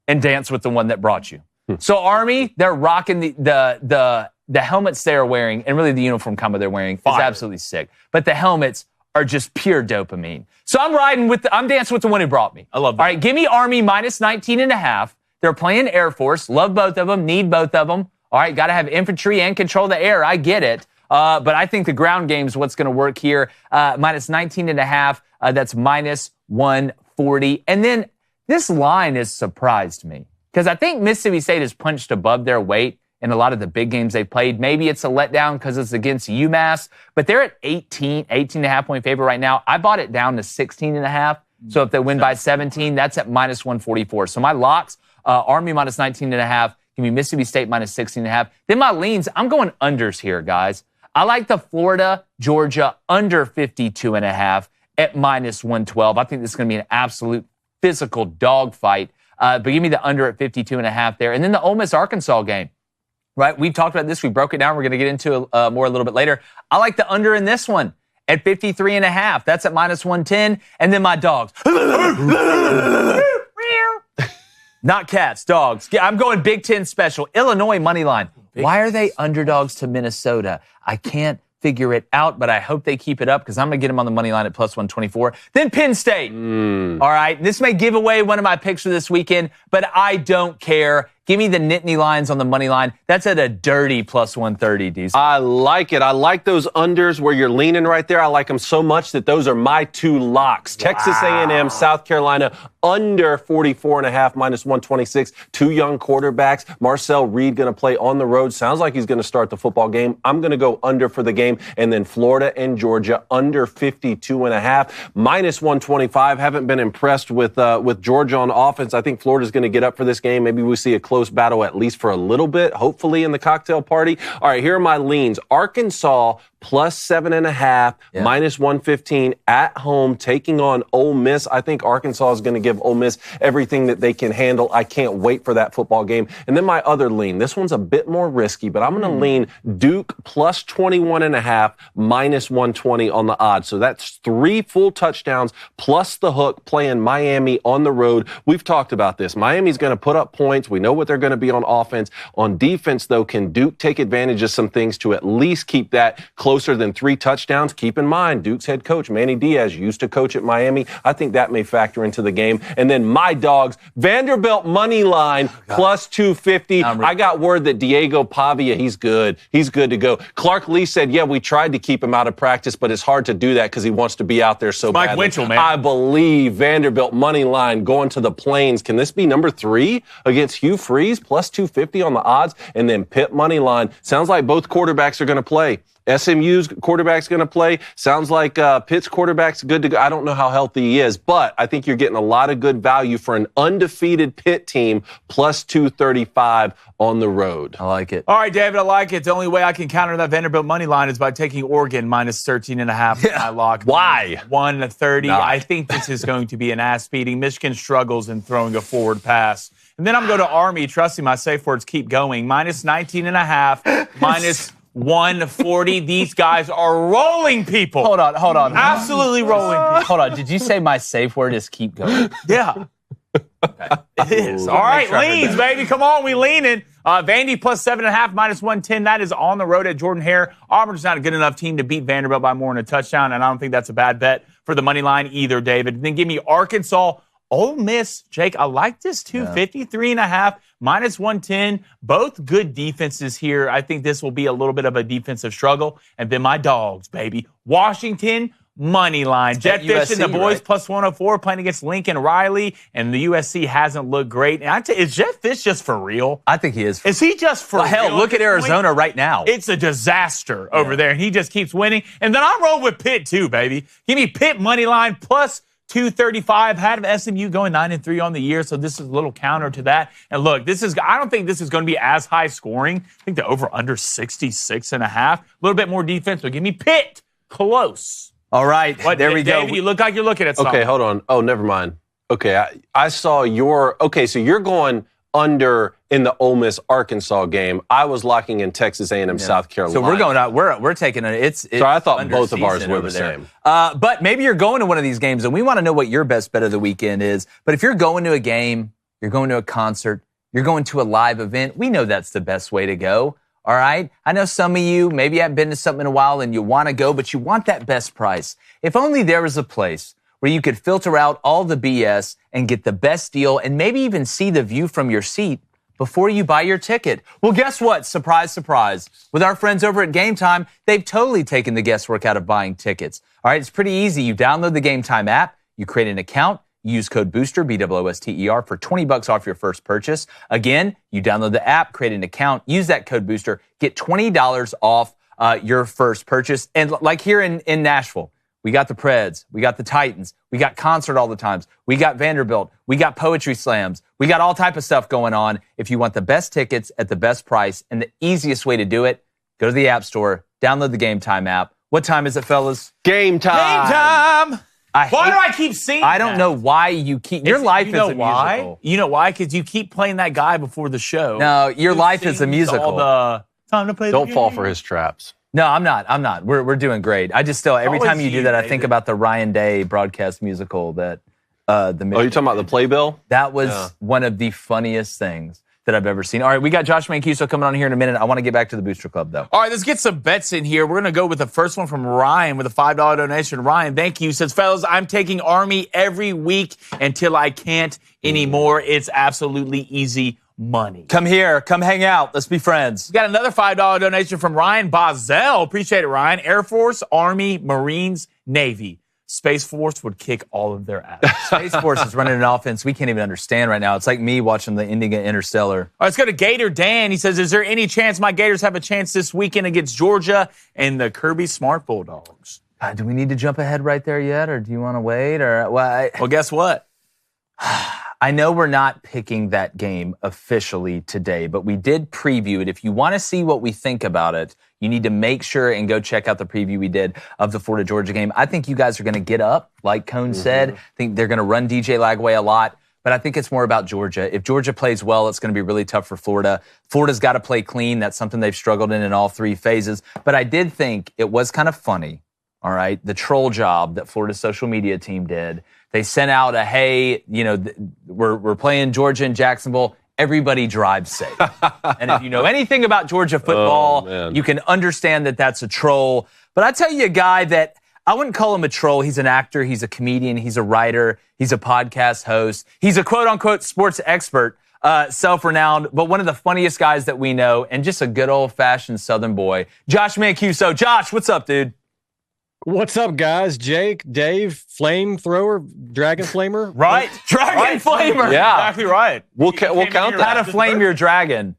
Speaker 1: and dance with the one that brought you. So Army, they're rocking the helmets they're wearing, and really the uniform combo they're wearing is absolutely sick. But the helmets are just pure dopamine. So I'm dancing with the one who brought me.
Speaker 2: I love that.
Speaker 1: All right, give me Army minus 19.5. They're playing Air Force. Love both of them. Need both of them. All right, got to have infantry and control the air. I get it. But I think the ground game is what's going to work here. Minus 19.5. That's minus 140. And then this line has surprised me because I think Mississippi State has punched above their weight in a lot of the big games they've played. Maybe it's a letdown because it's against UMass, but they're at 18.5 point favorite right now. I bought it down to 16.5. So if they win by 17, that's at minus 144. So my locks, Army minus 19.5. Give me Mississippi State minus 16.5. Then my leans, I'm going unders here, guys. I like the Florida, Georgia under 52.5 at minus 112. I think this is going to be an absolute physical dogfight. But give me the under at 52.5 there. And then the Ole Miss Arkansas game. Right, we've talked about this. We broke it down. We're going to get into more a little bit later. I like the under in this one at 53.5. That's at minus 110. And then my dogs. Not cats, dogs. I'm going Big Ten special. Illinois money line. Why are they underdogs to Minnesota? I can't figure it out, but I hope they keep it up because I'm going to get them on the money line at plus 124. Then Penn State. All right, this may give away one of my picks for this weekend, but I don't care. Give me the Nittany Lions on the money line. That's at a dirty plus 130, DC.
Speaker 3: I like it. I like those unders where you're leaning right there. I like them so much that those are my two locks. Wow. Texas A&M, South Carolina, under 44.5, minus 126. Two young quarterbacks. Marcel Reed going to play on the road. Sounds like he's going to start the football game. I'm going to go under for the game. And then Florida and Georgia, under 52.5, minus 125. Haven't been impressed with Georgia on offense. I think Florida's going to get up for this game. Maybe we see a close battle at least for a little bit, hopefully in the cocktail party. All right, here are my leans. Arkansas plus 7.5, minus 115 at home, taking on Ole Miss. I think Arkansas is going to give Ole Miss everything that they can handle. I can't wait for that football game. And then my other lean. This one's a bit more risky, but I'm going to lean Duke plus 21.5, minus 120 on the odds. So that's 3 full touchdowns plus the hook, playing Miami on the road. We've talked about this. Miami's going to put up points. We know what they're going to be on offense. On defense, though, can Duke take advantage of some things to at least keep that closer than 3 touchdowns? Keep in mind, Duke's head coach, Manny Diaz, used to coach at Miami. I think that may factor into the game. And then my dogs, Vanderbilt money line, plus 250. I got word that Diego Pavia, he's good. He's good to go. Clark Lee said, yeah, we tried to keep him out of practice, but it's hard to do that because he wants to be out there so badly.
Speaker 2: Mike Winchell, man.
Speaker 3: I believe Vanderbilt money line going to the Plains. Can this be number 3 against Hugh Freeze? Plus 250 on the odds. And then Pitt money line. Sounds like both quarterbacks are going to play. SMU's quarterback's going to play. Sounds like Pitt's quarterback's good to go. I don't know how healthy he is, but I think you're getting a lot of good value for an undefeated Pitt team, plus 235 on the road.
Speaker 1: I like it.
Speaker 2: All right, David, I like it. The only way I can counter that Vanderbilt money line is by taking Oregon minus 13.5. I lock.
Speaker 3: Why?
Speaker 2: 130. I think this is going to be an ass beating. Michigan struggles in throwing a forward pass. And then I'm going to Army. Trust me, my safe words keep going. Minus 19.5, minus 140. These guys are rolling people.
Speaker 1: Hold on.
Speaker 2: Absolutely rolling people.
Speaker 1: Hold on. Did you say my safe word is keep going?
Speaker 2: Yeah. Okay. It is. All right, leans, baby. Come on, we leaning. Vandy plus 7.5, minus 110. That is on the road at Jordan-Hare. Auburn's not a good enough team to beat Vanderbilt by more than a touchdown, and I don't think that's a bad bet for the money line either, David. Then give me Arkansas, Ole Miss. Jake, I like this too. 53.5, minus 110. Both good defenses here. I think this will be a little bit of a defensive struggle. And then my dogs, baby. Washington, money line. Jetfish and the boys, right? Plus 104, playing against Lincoln Riley. And the USC hasn't looked great. And is Jetfish just for real?
Speaker 1: I think he is.
Speaker 2: Is he just for real?
Speaker 1: Hell, look at Arizona right now.
Speaker 2: It's a disaster over there. And he just keeps winning. And then I'm rolling with Pitt too, baby. Give me Pitt money line plus 235. Had SMU going 9-3 on the year, so this is a little counter to that. And look, I don't think this is going to be as high scoring. I think the over under 66.5. A little bit more defense, but give me Pitt close.
Speaker 1: All right, there we go.
Speaker 2: David, you look like you're looking at something.
Speaker 3: Okay, hold on. Oh, never mind. Okay, I saw your. Okay, so you're going under in the Ole Miss Arkansas game. I was locking in Texas A&M South Carolina.
Speaker 1: So we're going out. We're taking it. It's
Speaker 3: so I thought both of ours were the same.
Speaker 1: But maybe you're going to one of these games, and we want to know what your best bet of the weekend is. But if you're going to a game, you're going to a concert, you're going to a live event, we know that's the best way to go. All right? I know some of you maybe haven't been to something in a while and you want to go, but you want that best price. If only there was a place where you could filter out all the BS and get the best deal and maybe even see the view from your seat before you buy your ticket. Well, guess what? Surprise, surprise. With our friends over at Game Time, they've totally taken the guesswork out of buying tickets. All right, it's pretty easy. You download the Game Time app, you create an account, use code BOOSTER, BOOSTER, for $20 off your first purchase. Again, you download the app, create an account, use that code BOOSTER, get $20 off your first purchase. And like here in Nashville, we got the Preds, we got the Titans, we got concert all the times, we got Vanderbilt, we got poetry slams, we got all type of stuff going on. If you want the best tickets at the best price and the easiest way to do it, go to the App Store, download the Game Time app. What time is it, fellas?
Speaker 3: Game time!
Speaker 2: Game time! Why do I keep seeing that?
Speaker 1: I don't know why you keep... Your life is a musical.
Speaker 2: You know why? Because you keep playing that guy before the show.
Speaker 1: No, your life is a musical.
Speaker 2: Time to play
Speaker 3: Don't fall for his traps.
Speaker 1: No, I'm not. We're doing great. I just still, every time you do that, I think about the Ryan Day broadcast musical that
Speaker 3: you're talking about the Playbill?
Speaker 1: That was one of the funniest things that I've ever seen. All right, we got Josh Mancuso coming on here in a minute. I want to get back to the Booster Club, though.
Speaker 2: All right, let's get some bets in here. We're going to go with the first one from Ryan with a $5 donation. Ryan, thank you. Says, fellas, I'm taking Army every week until I can't anymore. It's absolutely easy money.
Speaker 1: Come here. Come hang out. Let's be friends.
Speaker 2: We got another $5 donation from Ryan Bozel. Appreciate it, Ryan. Air Force, Army, Marines, Navy. Space Force would kick all of their ass.
Speaker 1: Space Force is running an offense we can't even understand right now. It's like me watching the ending of Interstellar.
Speaker 2: All right, let's go to Gator Dan. He says, is there any chance my Gators have a chance this weekend against Georgia and the Kirby Smart Bulldogs?
Speaker 1: Do we need to jump ahead right there yet, or do you want to wait? Or
Speaker 2: well, guess what?
Speaker 1: I know we're not picking that game officially today, but we did preview it. If you want to see what we think about it, you need to make sure and go check out the preview we did of the Florida-Georgia game. I think you guys are going to get up, like Cone said. I think they're going to run DJ Lagway a lot, but I think it's more about Georgia. If Georgia plays well, it's going to be really tough for Florida. Florida's got to play clean. That's something they've struggled in all three phases. But I did think it was kind of funny, all right, the troll job that Florida's social media team did. They sent out a, hey, we're playing Georgia and Jacksonville. Everybody drive safe. And if you know anything about Georgia football, you can understand that that's a troll. But I tell you a guy that I wouldn't call him a troll. He's an actor. He's a comedian. He's a writer. He's a podcast host. He's a quote-unquote sports expert, self-renowned, but one of the funniest guys that we know and just a good old-fashioned Southern boy, Josh Mancuso. Josh, what's up, dude?
Speaker 5: What's up, guys? Jake, Dave, Flamethrower, Dragon Flamer.
Speaker 2: Right. Dragon Flamer.
Speaker 1: Yeah.
Speaker 2: Exactly right.
Speaker 3: We'll count that.
Speaker 1: How to flame your dragon.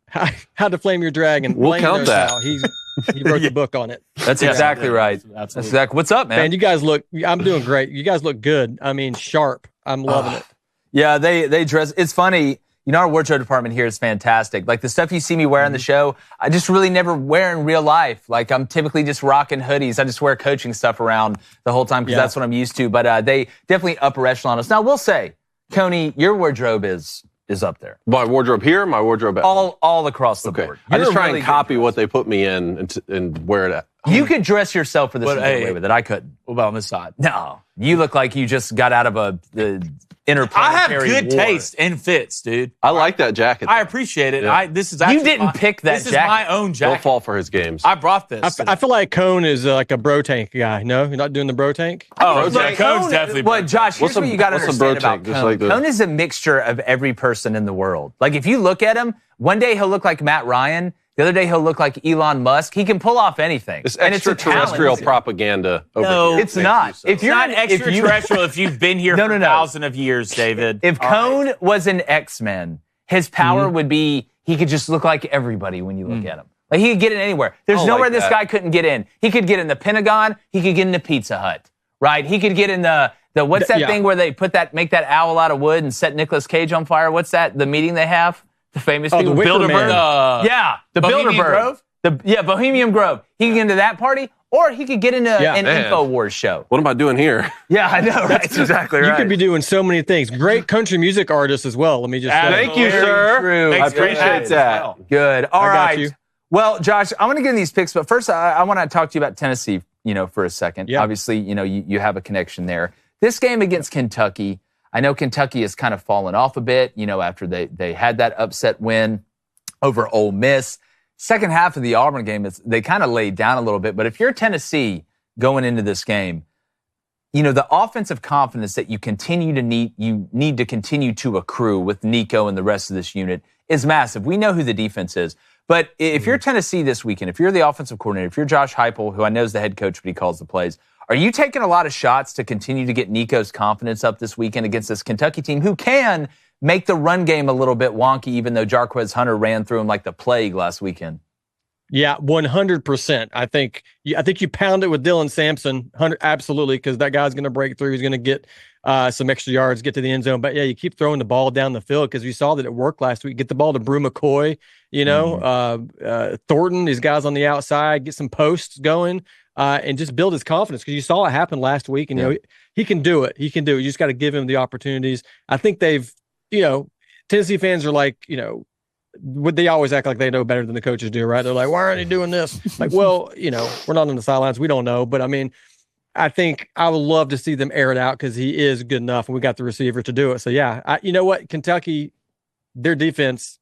Speaker 5: How to flame your dragon.
Speaker 3: We'll
Speaker 5: Flame
Speaker 3: count that.
Speaker 5: Now. He wrote the book on it.
Speaker 1: That's exactly right. That's exactly. What's up, man?
Speaker 5: Man, you guys look, I'm doing great. You guys look good. I mean, sharp. I'm loving it.
Speaker 1: Yeah, they dress. It's funny. You know, our wardrobe department here is fantastic. Like the stuff you see me wear on the show, I just really never wear in real life. Like I'm typically just rocking hoodies. I just wear coaching stuff around the whole time because that's what I'm used to. But they definitely upper echelon us. Now, we'll say, Coney, your wardrobe is up there.
Speaker 3: My wardrorobe here, my wardrobe at
Speaker 1: all across the board.
Speaker 3: I just try and copy what they put me in and wear it at.
Speaker 1: You could dress yourself for this and get away with it. I couldn't.
Speaker 2: What about on this side?
Speaker 1: No. You look like you just got out of the interplanetary
Speaker 2: I have good
Speaker 1: war.
Speaker 2: taste and fits, dude.
Speaker 3: I like that jacket.
Speaker 2: I appreciate it.
Speaker 3: Yeah.
Speaker 2: This is actually
Speaker 1: you didn't pick that
Speaker 2: this
Speaker 1: jacket.
Speaker 2: This is my own jacket.
Speaker 3: Don't fall for his games.
Speaker 2: I brought this.
Speaker 5: I feel like Cone is like a bro tank guy. No, you're not doing the bro tank?
Speaker 2: Oh,
Speaker 1: Look,
Speaker 2: Cone's definitely.
Speaker 1: Well, Josh, here's what you got to understand about
Speaker 3: Just
Speaker 1: Cone.
Speaker 3: like
Speaker 1: Cone is a mixture of every person in the world. Like, if you look at him, one day he'll look like Matt Ryan. The other day he'll look like Elon Musk. He can pull off anything.
Speaker 3: It's extraterrestrial propaganda over here.
Speaker 1: It's not.
Speaker 2: If you're not extraterrestrial, if you've been here for thousands of years, David.
Speaker 1: If Cone was an X-Men, his power would be he could just look like everybody when you look at him. Like he could get in anywhere. There's nowhere this guy couldn't get in. He could get in the Pentagon. He could get in the Pizza Hut. Right? He could get in the what's that thing where they make that owl out of wood and set Nicolas Cage on fire? What's that? The meeting they have? The famous people.
Speaker 5: The Bilderberg.
Speaker 1: The
Speaker 2: Bohemian
Speaker 1: Bilderberg.
Speaker 2: Grove?
Speaker 1: Bohemian Grove. He can get into that party, Or he could get into an InfoWars show.
Speaker 3: What am I doing here?
Speaker 1: Yeah, I know, right? That's exactly right.
Speaker 5: You could be doing so many things. Great country music artist as well. Let me just say.
Speaker 3: Thank you, sir.
Speaker 1: True.
Speaker 3: I appreciate that.
Speaker 2: Well.
Speaker 1: Good. All right.
Speaker 5: you.
Speaker 1: Well, Josh, I want to get in these picks, but first I want to talk to you about Tennessee, for a second.
Speaker 5: Yep.
Speaker 1: Obviously, you have a connection there. This game against Kentucky, I know Kentucky has kind of fallen off a bit, after they had that upset win over Ole Miss. Second half of the Auburn game, they kind of laid down a little bit. But if you're Tennessee going into this game, the offensive confidence that you need to continue to accrue with Nico and the rest of this unit is massive. We know who the defense is. But if you're Tennessee this weekend, if you're the offensive coordinator, if you're Josh Heupel, who I know is the head coach, but he calls the plays, are you taking a lot of shots to continue to get Nico's confidence up this weekend against this Kentucky team who can make the run game a little bit wonky, even though Jarquez Hunter ran through him like the plague last weekend?
Speaker 5: Yeah, 100%. I think you pound it with Dylan Sampson, absolutely, because that guy's going to break through. He's going to get some extra yards, get to the end zone. But yeah, you keep throwing the ball down the field because we saw that it worked last week. Get the ball to Brew McCoy, Thornton, these guys on the outside, get some posts going, and just build his confidence because you saw it happen last week. And he can do it. He can do it. You just got to give him the opportunities. I think they've, Tennessee fans are like, they always act like they know better than the coaches do, right? They're like, why aren't they doing this? Like, well, we're not on the sidelines. We don't know. But, I mean, I think I would love to see them air it out because he is good enough, and we got the receiver to do it. So, yeah, you know what? Kentucky, their defense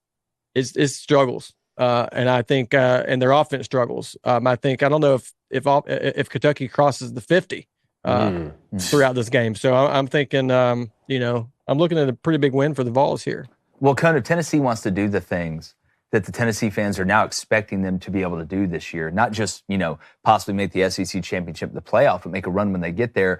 Speaker 5: is struggles. And I think and their offense struggles. I don't know if Kentucky crosses the 50 throughout this game. So I'm thinking, I'm looking at a pretty big win for the Vols here.
Speaker 1: Well, Cohn, if Tennessee wants to do the things that the Tennessee fans are now expecting them to be able to do this year, not just, possibly make the SEC championship, the playoff, but make a run when they get there,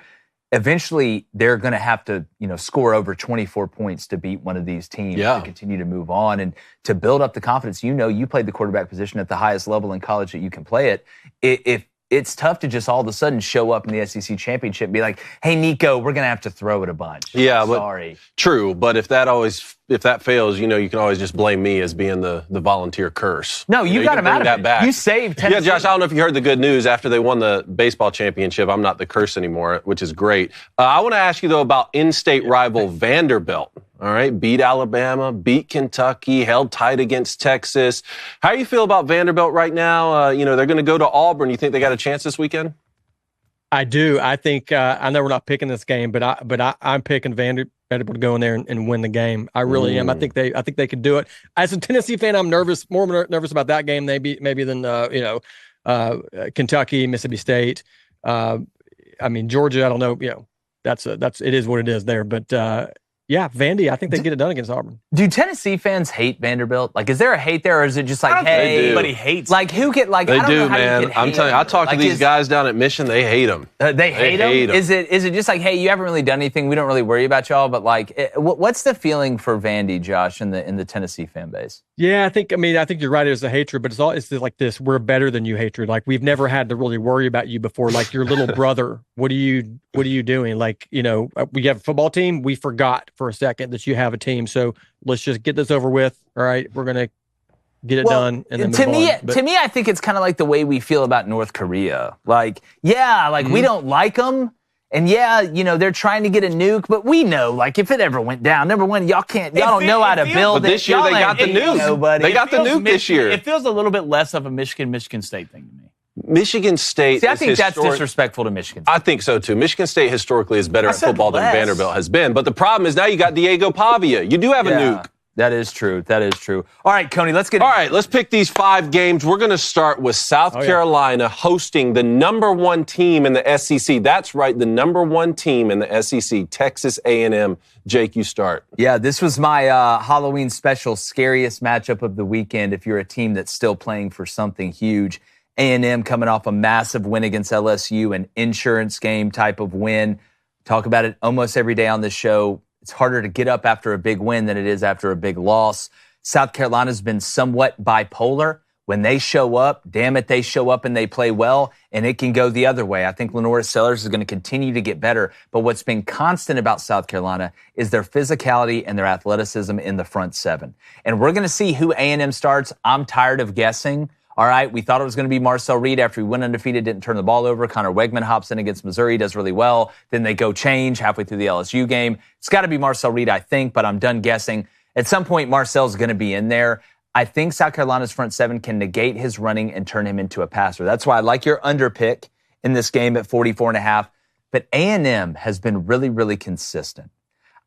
Speaker 1: eventually they're going to have to, score over 24 points to beat one of these teams to continue to move on and to build up the confidence. You played the quarterback position at the highest level in college that you can play it. If it's tough to just all of a sudden show up in the SEC championship and be like, hey, Nico, we're going to have to throw it a bunch.
Speaker 3: Yeah,
Speaker 1: sorry.
Speaker 3: True, but if that fails, you can always just blame me as being the volunteer curse.
Speaker 1: No, you got him out of it. Back. You saved Tennessee.
Speaker 3: Yeah, Josh, I don't know if you heard the good news. After they won the baseball championship, I'm not the curse anymore, which is great. I want to ask you, though, about in-state rival Vanderbilt. All right, beat Alabama, beat Kentucky, held tight against Texas. How do you feel about Vanderbilt right now? They're going to go to Auburn. You think they got a chance this weekend?
Speaker 5: I do. I think I know we're not picking this game, but I'm picking Vanderbilt to go in there and win the game. I really am. I think they could do it. As a Tennessee fan, I'm more nervous about that game maybe than Kentucky, Mississippi State. Georgia. I don't know. It is what it is there, but. Yeah, Vandy, I think they get it done against Auburn.
Speaker 1: Do Tennessee fans hate Vanderbilt? Like, is there a hate there, or is it just like, hey,
Speaker 2: everybody hates?
Speaker 1: Like, who get like?
Speaker 3: They
Speaker 1: I don't
Speaker 3: do,
Speaker 1: know how
Speaker 3: man.
Speaker 1: You
Speaker 3: I'm telling you, I talk to these guys down at Mission. They hate them.
Speaker 1: They hate them. Is it just like, hey, you haven't really done anything? We don't really worry about y'all. But like, what's the feeling for Vandy, Josh, in the Tennessee fan base?
Speaker 5: Yeah, I think you're right. There's a hatred, but it's like this: we're better than you hatred. Like we've never had to really worry about you before. Like your little brother. What are you doing? Like we have a football team. We forgot for a second that you have a team. So let's just get this over with. All right, we're gonna get it done. And then
Speaker 1: to me, I think it's kind of like the way we feel about North Korea. Like, we don't like them. And they're trying to get a nuke, but we know, like, if it ever went down, number one, y'all don't know how to build it.
Speaker 3: But this year they got the nuke. They got the nuke this year.
Speaker 2: It feels a little bit less of a Michigan State thing to me.
Speaker 3: Michigan State.
Speaker 1: See, I think that's disrespectful to Michigan State.
Speaker 3: I think so too. Michigan State historically is better at football than Vanderbilt has been. But the problem is now you got Diego Pavia. You do have a nuke.
Speaker 1: That is true. All right, Coney, let's get.
Speaker 3: All right, let's pick these 5 games. We're going to start with South Carolina hosting the number 1 team in the SEC. That's right, the number 1 team in the SEC, Texas A&M. Jake, you start.
Speaker 1: Yeah, this was my Halloween special scariest matchup of the weekend. If you're a team that's still playing for something huge, A&M coming off a massive win against LSU, an insurance game type of win. Talk about it almost every day on this show. It's harder to get up after a big win than it is after a big loss. South Carolina's been somewhat bipolar. When they show up, damn it, they show up and they play well, and it can go the other way. I think Lenora Sellers is going to continue to get better, but what's been constant about South Carolina is their physicality and their athleticism in the front 7. And we're going to see who A&M starts. I'm tired of guessing. All right, we thought it was going to be Marcel Reed after he went undefeated, didn't turn the ball over. Connor Wegman hops in against Missouri, does really well. Then they go change halfway through the LSU game. It's got to be Marcel Reed, I think, but I'm done guessing. At some point, Marcel's going to be in there. I think South Carolina's front seven can negate his running and turn him into a passer. That's why I like your under pick in this game at 44.5. But A&M has been really, really consistent.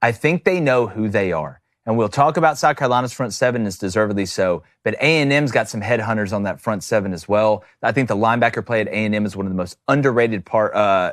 Speaker 1: I think they know who they are. And we'll talk about South Carolina's front seven, is deservedly so. But A&M's got some headhunters on that front seven as well. I think the linebacker play at A&M is one of the most underrated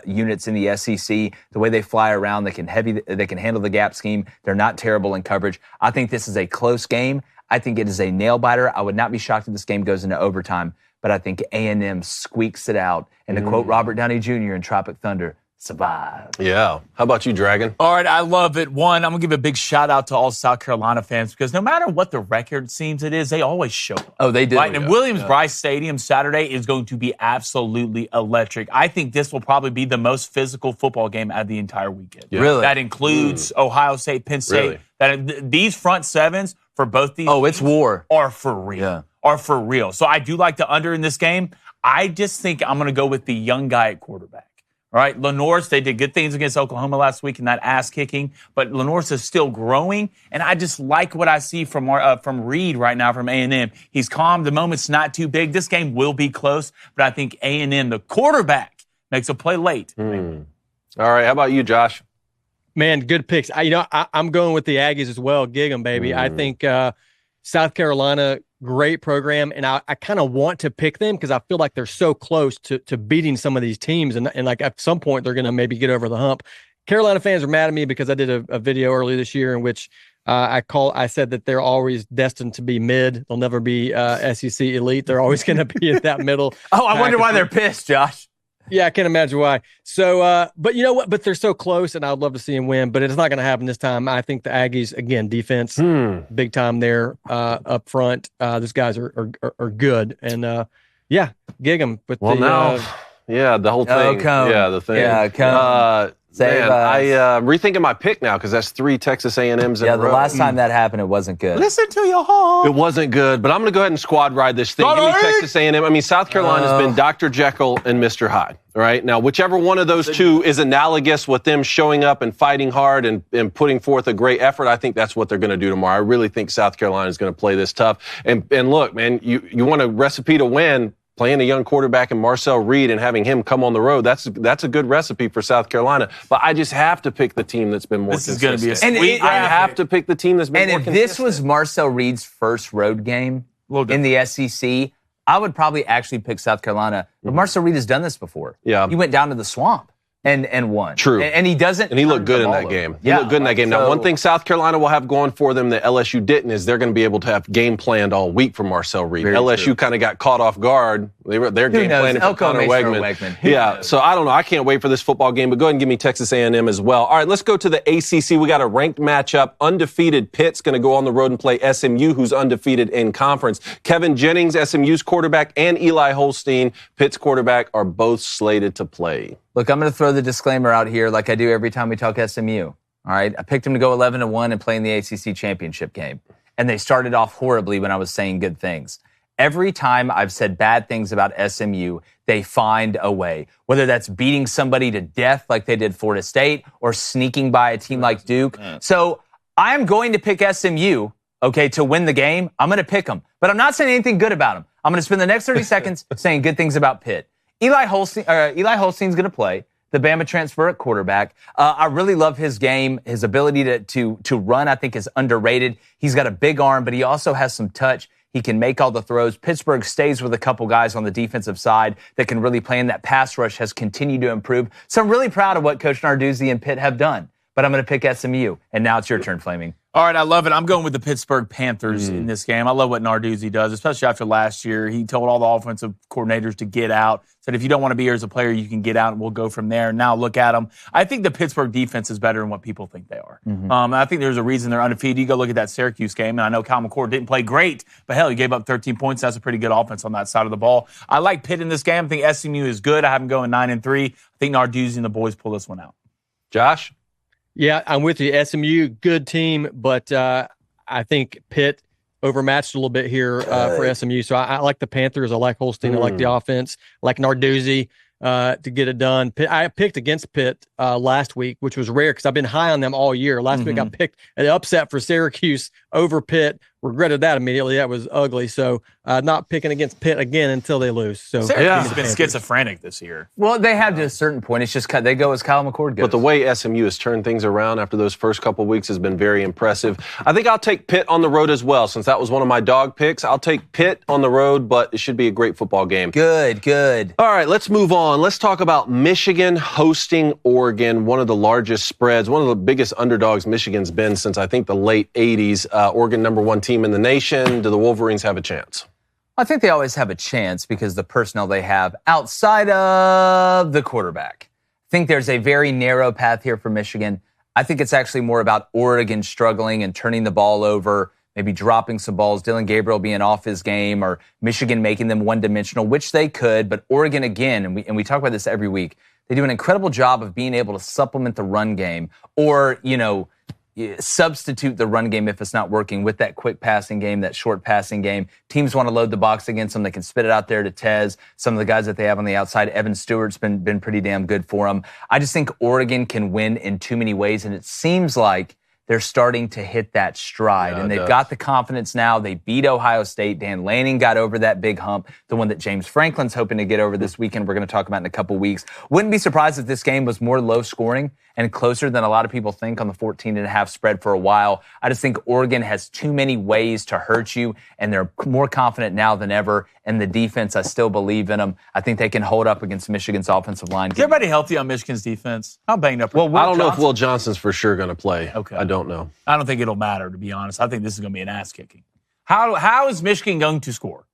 Speaker 1: units in the SEC. The way they fly around, they can handle the gap scheme. They're not terrible in coverage. I think this is a close game. I think it is a nail-biter. I would not be shocked if this game goes into overtime. But I think A&M squeaks it out. And to quote Robert Downey Jr. in Tropic Thunder, survive.
Speaker 3: Yeah. How about you, Dragon?
Speaker 2: All right, I love it. One, I'm going to give a big shout-out to all South Carolina fans because no matter what the record seems it is, they always show up.
Speaker 1: Oh, they do.
Speaker 2: Right? And Williams-Brice Stadium Saturday is going to be absolutely electric. I think this will probably be the most physical football game of the entire weekend.
Speaker 1: Yeah. Really?
Speaker 2: That includes Ohio State, Penn State.
Speaker 3: Really?
Speaker 2: These front sevens for both these
Speaker 1: it's war.
Speaker 2: Are for real.
Speaker 1: Yeah.
Speaker 2: Are for real. So I do like the under in this game. I just think I'm going to go with the young guy at quarterback. All right, Lenorse, they did good things against Oklahoma last week in that ass-kicking, but Lenorse is still growing, and I just like what I see from Reed right now from A&M. He's calm. The moment's not too big. This game will be close, but I think A&M, the quarterback, makes a play late.
Speaker 3: All right, how about you, Josh?
Speaker 5: Man, good picks. I'm going with the Aggies as well. Gig 'em, baby. I think South Carolina, great program, and I kind of want to pick them because I feel like they're so close to beating some of these teams, and like at some point they're going to maybe get over the hump. Carolina fans are mad at me because I did a video earlier this year in which I said that they're always destined to be mid. They'll never be SEC elite. They're always going to be at that middle.
Speaker 1: I wonder why they're pissed, Josh.
Speaker 5: Yeah, I can't imagine why. So, but you know what? But they're so close, and I'd love to see them win. But it's not going to happen this time. I think the Aggies, again, defense, big time there up front. These guys are good, and yeah, gig 'em. But
Speaker 3: the whole thing. The thing.
Speaker 1: Yeah, come.
Speaker 3: I'm rethinking my pick now because that's 3 Texas A&Ms in a row.
Speaker 1: The last time that happened, it wasn't good.
Speaker 2: Listen to your heart.
Speaker 3: It wasn't good, but I'm going to go ahead and squad ride this thing. Give me Texas A&M. I mean, South Carolina's been Dr. Jekyll and Mr. Hyde, right? Now, whichever one of those two is analogous with them showing up and fighting hard and putting forth a great effort, I think that's what they're going to do tomorrow. I really think South Carolina is going to play this tough. And look, man, you want a recipe to win. Playing a young quarterback in Marcel Reed and having him come on the road, that's a good recipe for South Carolina. But I just have to pick the team that's been more consistent.
Speaker 2: This is going to be
Speaker 3: I have to pick the team that's been more consistent.
Speaker 1: And if this was Marcel Reed's first road game in the SEC, I would probably actually pick South Carolina. But Marcel Reed has done this before.
Speaker 3: Yeah.
Speaker 1: He went down to the swamp and won.
Speaker 3: True.
Speaker 1: And he doesn't.
Speaker 3: And he looked good in that game. He looked good in that game. Now, one thing South Carolina will have going for them that LSU didn't is they're going to be able to have game planned all week for Marcel Reed. LSU kind of got caught off guard. Their game planning for Connor Wegman. Yeah, so I don't know. I can't wait for this football game, but go ahead and give me Texas A&M as well. All right, let's go to the ACC. We got a ranked matchup. Undefeated Pitt's going to go on the road and play SMU, who's undefeated in conference. Kevin Jennings, SMU's quarterback, and Eli Holstein, Pitt's quarterback, are both slated to play.
Speaker 1: Look, I'm going to throw the disclaimer out here like I do every time we talk SMU. All right, I picked them to go 11-1 and play in the ACC championship game. And they started off horribly when I was saying good things. Every time I've said bad things about SMU, they find a way. Whether that's beating somebody to death like they did Florida State or sneaking by a team like Duke. So I'm going to pick SMU, to win the game. I'm going to pick them. But I'm not saying anything good about them. I'm going to spend the next 30 seconds saying good things about Pitt. Eli Holstein's going to play, the Bama transfer at quarterback. I really love his game. His ability to run, I think, is underrated. He's got a big arm, but he also has some touch. He can make all the throws. Pittsburgh stays with a couple guys on the defensive side that can really play, and that pass rush has continued to improve. So I'm really proud of what Coach Narduzzi and Pitt have done. But I'm going to pick SMU. And now it's your turn, Flaming.
Speaker 2: All right, I love it. I'm going with the Pittsburgh Panthers in this game. I love what Narduzzi does, especially after last year. He told all the offensive coordinators to get out, said if you don't want to be here as a player, you can get out, and we'll go from there. Now look at them. I think the Pittsburgh defense is better than what people think they are. I think there's a reason they're undefeated. You go look at that Syracuse game, and I know Kyle McCord didn't play great, but hell, he gave up 13 points. That's a pretty good offense on that side of the ball. I like Pitt in this game. I think SMU is good. I have them going 9-3. I think Narduzzi and the boys pull this one out.
Speaker 5: Josh? Yeah, I'm with you. SMU, good team, but I think Pitt overmatched a little bit here for SMU. So I like the Panthers. I like Holstein. I like the offense. I like Narduzzi to get it done. I picked against Pitt last week, which was rare because I've been high on them all year. Last week I picked an upset for Syracuse over Pitt. Regretted that immediately. That was ugly. So not picking against Pitt again until they lose. So
Speaker 2: Syracuse has been schizophrenic this year.
Speaker 1: Well, they have to a certain point. It's just they go as Kyle McCord goes.
Speaker 3: But the way SMU has turned things around after those first couple of weeks has been very impressive. I think I'll take Pitt on the road as well, since that was one of my dog picks. I'll take Pitt on the road, but it should be a great football game.
Speaker 1: Good.
Speaker 3: All right, let's move on. Let's talk about Michigan hosting Oregon, one of the largest spreads, one of the biggest underdogs Michigan's been since, I think, the late 80s. Oregon, number one team in the nation. Do the Wolverines have a chance?
Speaker 1: I think they always have a chance because the personnel they have outside of the quarterback. I think there's a very narrow path here for Michigan. I think it's actually more about Oregon struggling and turning the ball over, maybe dropping some balls, Dylan Gabriel being off his game, or Michigan making them one-dimensional, which they could. But Oregon, again, and we talk about this every week, they do an incredible job of being able to supplement the run game or, substitute the run game if it's not working with that quick passing game, that short passing game. Teams want to load the box against them. They can spit it out there to Tez. Some of the guys that they have on the outside, Evan Stewart's been pretty damn good for them. I just think Oregon can win in too many ways, and it seems like they're starting to hit that stride, and they've got the confidence now. They beat Ohio State. Dan Lanning got over that big hump, the one that James Franklin's hoping to get over this weekend. We're going to talk about in a couple weeks. Wouldn't be surprised if this game was more low scoring and closer than a lot of people think on the 14.5 spread for a while. I just think Oregon has too many ways to hurt you, and they're more confident now than ever. And the defense, I still believe in them. I think they can hold up against Michigan's offensive line.
Speaker 2: Is everybody healthy on Michigan's defense? How banged up?
Speaker 3: Well, I don't know if Will Johnson's for sure going to play.
Speaker 2: Okay.
Speaker 3: I don't know.
Speaker 2: I don't think it'll matter, to be honest. I think this is going to be an ass-kicking. How is Michigan going to score?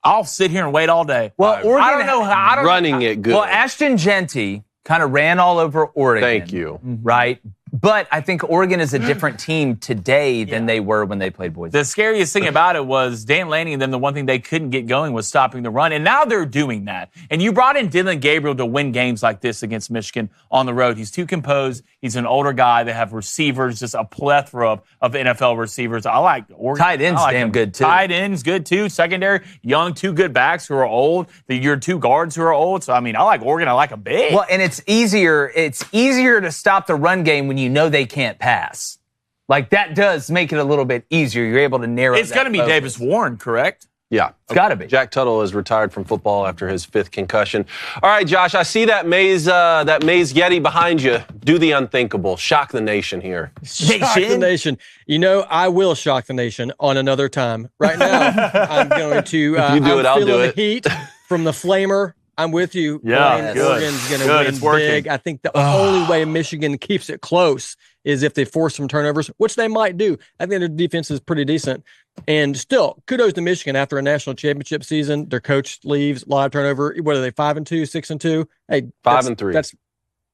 Speaker 2: I'll sit here and wait all day.
Speaker 1: Well, Oregon,
Speaker 2: I don't know how.
Speaker 3: Running it good.
Speaker 1: Well, Ashton Genty kind of ran all over Oregon.
Speaker 3: Thank you.
Speaker 1: Right? But I think Oregon is a different team today than they were when they played Boise.
Speaker 2: The scariest thing about it was Dan Lanning and them, the one thing they couldn't get going was stopping the run. And now they're doing that. And you brought in Dylan Gabriel to win games like this against Michigan on the road. He's too composed. He's an older guy. They have receivers, just a plethora of NFL receivers. I like Oregon.
Speaker 1: Tight end's damn good, too.
Speaker 2: Tight end's good, too. Secondary, young, two good backs who are old. Your two guards who are old. So, I mean, I like Oregon. I like them big.
Speaker 1: Well, and it's easier to stop the run game when you know they can't pass. Like, that does make it a little bit easier. You're able to narrow
Speaker 2: It's going to be
Speaker 1: focus.
Speaker 2: Davis Warren, correct?
Speaker 3: Yeah.
Speaker 1: It's got to be.
Speaker 3: Jack Tuttle is retired from football after his 5th concussion. All right, Josh, I see that Maze Yeti behind you. Do the unthinkable. Shock the nation here.
Speaker 5: Shock the nation. I will shock the nation on another time. Right now, I'm going to.
Speaker 3: If you do it, I'll do it.
Speaker 5: The heat from the Flamer. I'm with you.
Speaker 2: Yeah, good.
Speaker 5: Oregon's going to win big. I think the only way Michigan keeps it close is if they force some turnovers, which they might do. I think their defense is pretty decent. And still, kudos to Michigan after a national championship season. Their coach leaves, a lot of turnover. What are they, 5-2, 6-2? Hey,
Speaker 3: 5-3.
Speaker 5: That's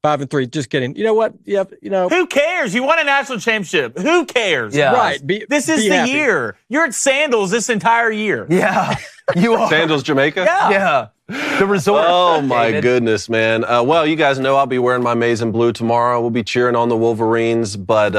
Speaker 5: 5-3. Just kidding. You know what? Yeah,
Speaker 2: Who cares? You won a national championship. Who cares?
Speaker 1: Yeah.
Speaker 5: Right.
Speaker 2: This is the year. You're at Sandals this entire year.
Speaker 1: Yeah. You are.
Speaker 3: Sandals, Jamaica?
Speaker 1: Yeah. The resort.
Speaker 3: Oh, my goodness, man. Well, you guys know I'll be wearing my maize and blue tomorrow. We'll be cheering on the Wolverines. But,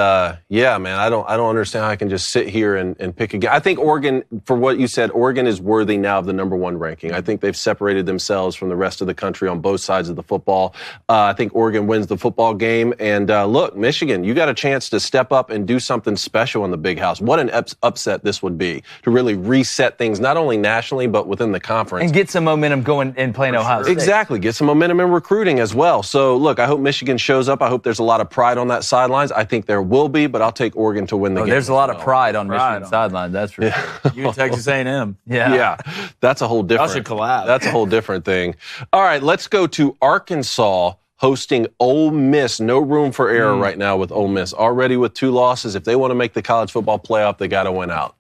Speaker 3: yeah, man, I don't understand how I can just sit here and pick again. I think Oregon, for what you said, Oregon is worthy now of the number 1 ranking. I think they've separated themselves from the rest of the country on both sides of the football. I think Oregon wins the football game. And, look, Michigan, you got a chance to step up and do something special in the Big House. What an upset this would be to really reset things, not only nationally, but within the conference.
Speaker 1: And get some momentum going and playing Ohio State.
Speaker 3: Exactly. Get some momentum in recruiting as well. So, look, I hope Michigan shows up. I hope there's a lot of pride on that sidelines. I think there will be, but I'll take Oregon to win the game.
Speaker 1: There's a lot of pride on Michigan's sideline. That's for sure.
Speaker 2: You Texas A&M.
Speaker 3: Yeah. That's a whole different.
Speaker 2: That should collapse.
Speaker 3: That's a whole different thing. All right, let's go to Arkansas hosting Ole Miss. No room for error right now with Ole Miss. Already with 2 losses. If they want to make the college football playoff, they got to win out.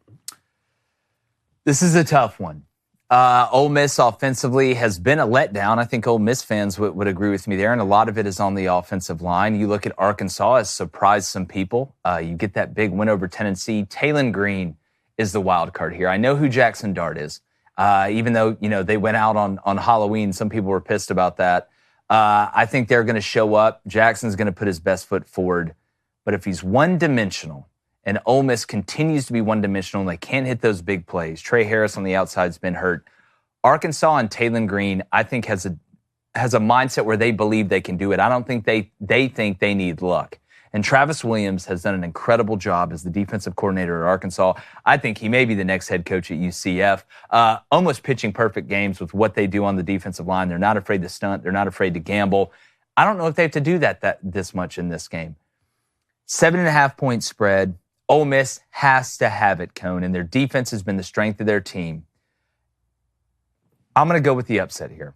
Speaker 1: This is a tough one. Ole Miss offensively has been a letdown. I think Ole Miss fans would agree with me there, and a lot of it is on the offensive line. You look at Arkansas, has surprised some people. You get that big win over Tennessee. Taylon Green is the wild card here. I know who Jackson Dart is, even though they went out on Halloween. Some people were pissed about that. I think they're going to show up. Jackson's going to put his best foot forward. But if he's one-dimensional and Ole Miss continues to be one-dimensional and they can't hit those big plays. Trey Harris on the outside has been hurt. Arkansas and Taylon Green, I think, has a mindset where they believe they can do it. I don't think they think they need luck. And Travis Williams has done an incredible job as the defensive coordinator at Arkansas. I think he may be the next head coach at UCF. Almost pitching perfect games with what they do on the defensive line. They're not afraid to stunt. They're not afraid to gamble. I don't know if they have to do that this much in this game. 7.5-point spread. Ole Miss has to have it, Cone, and their defense has been the strength of their team. I'm going to go with the upset here.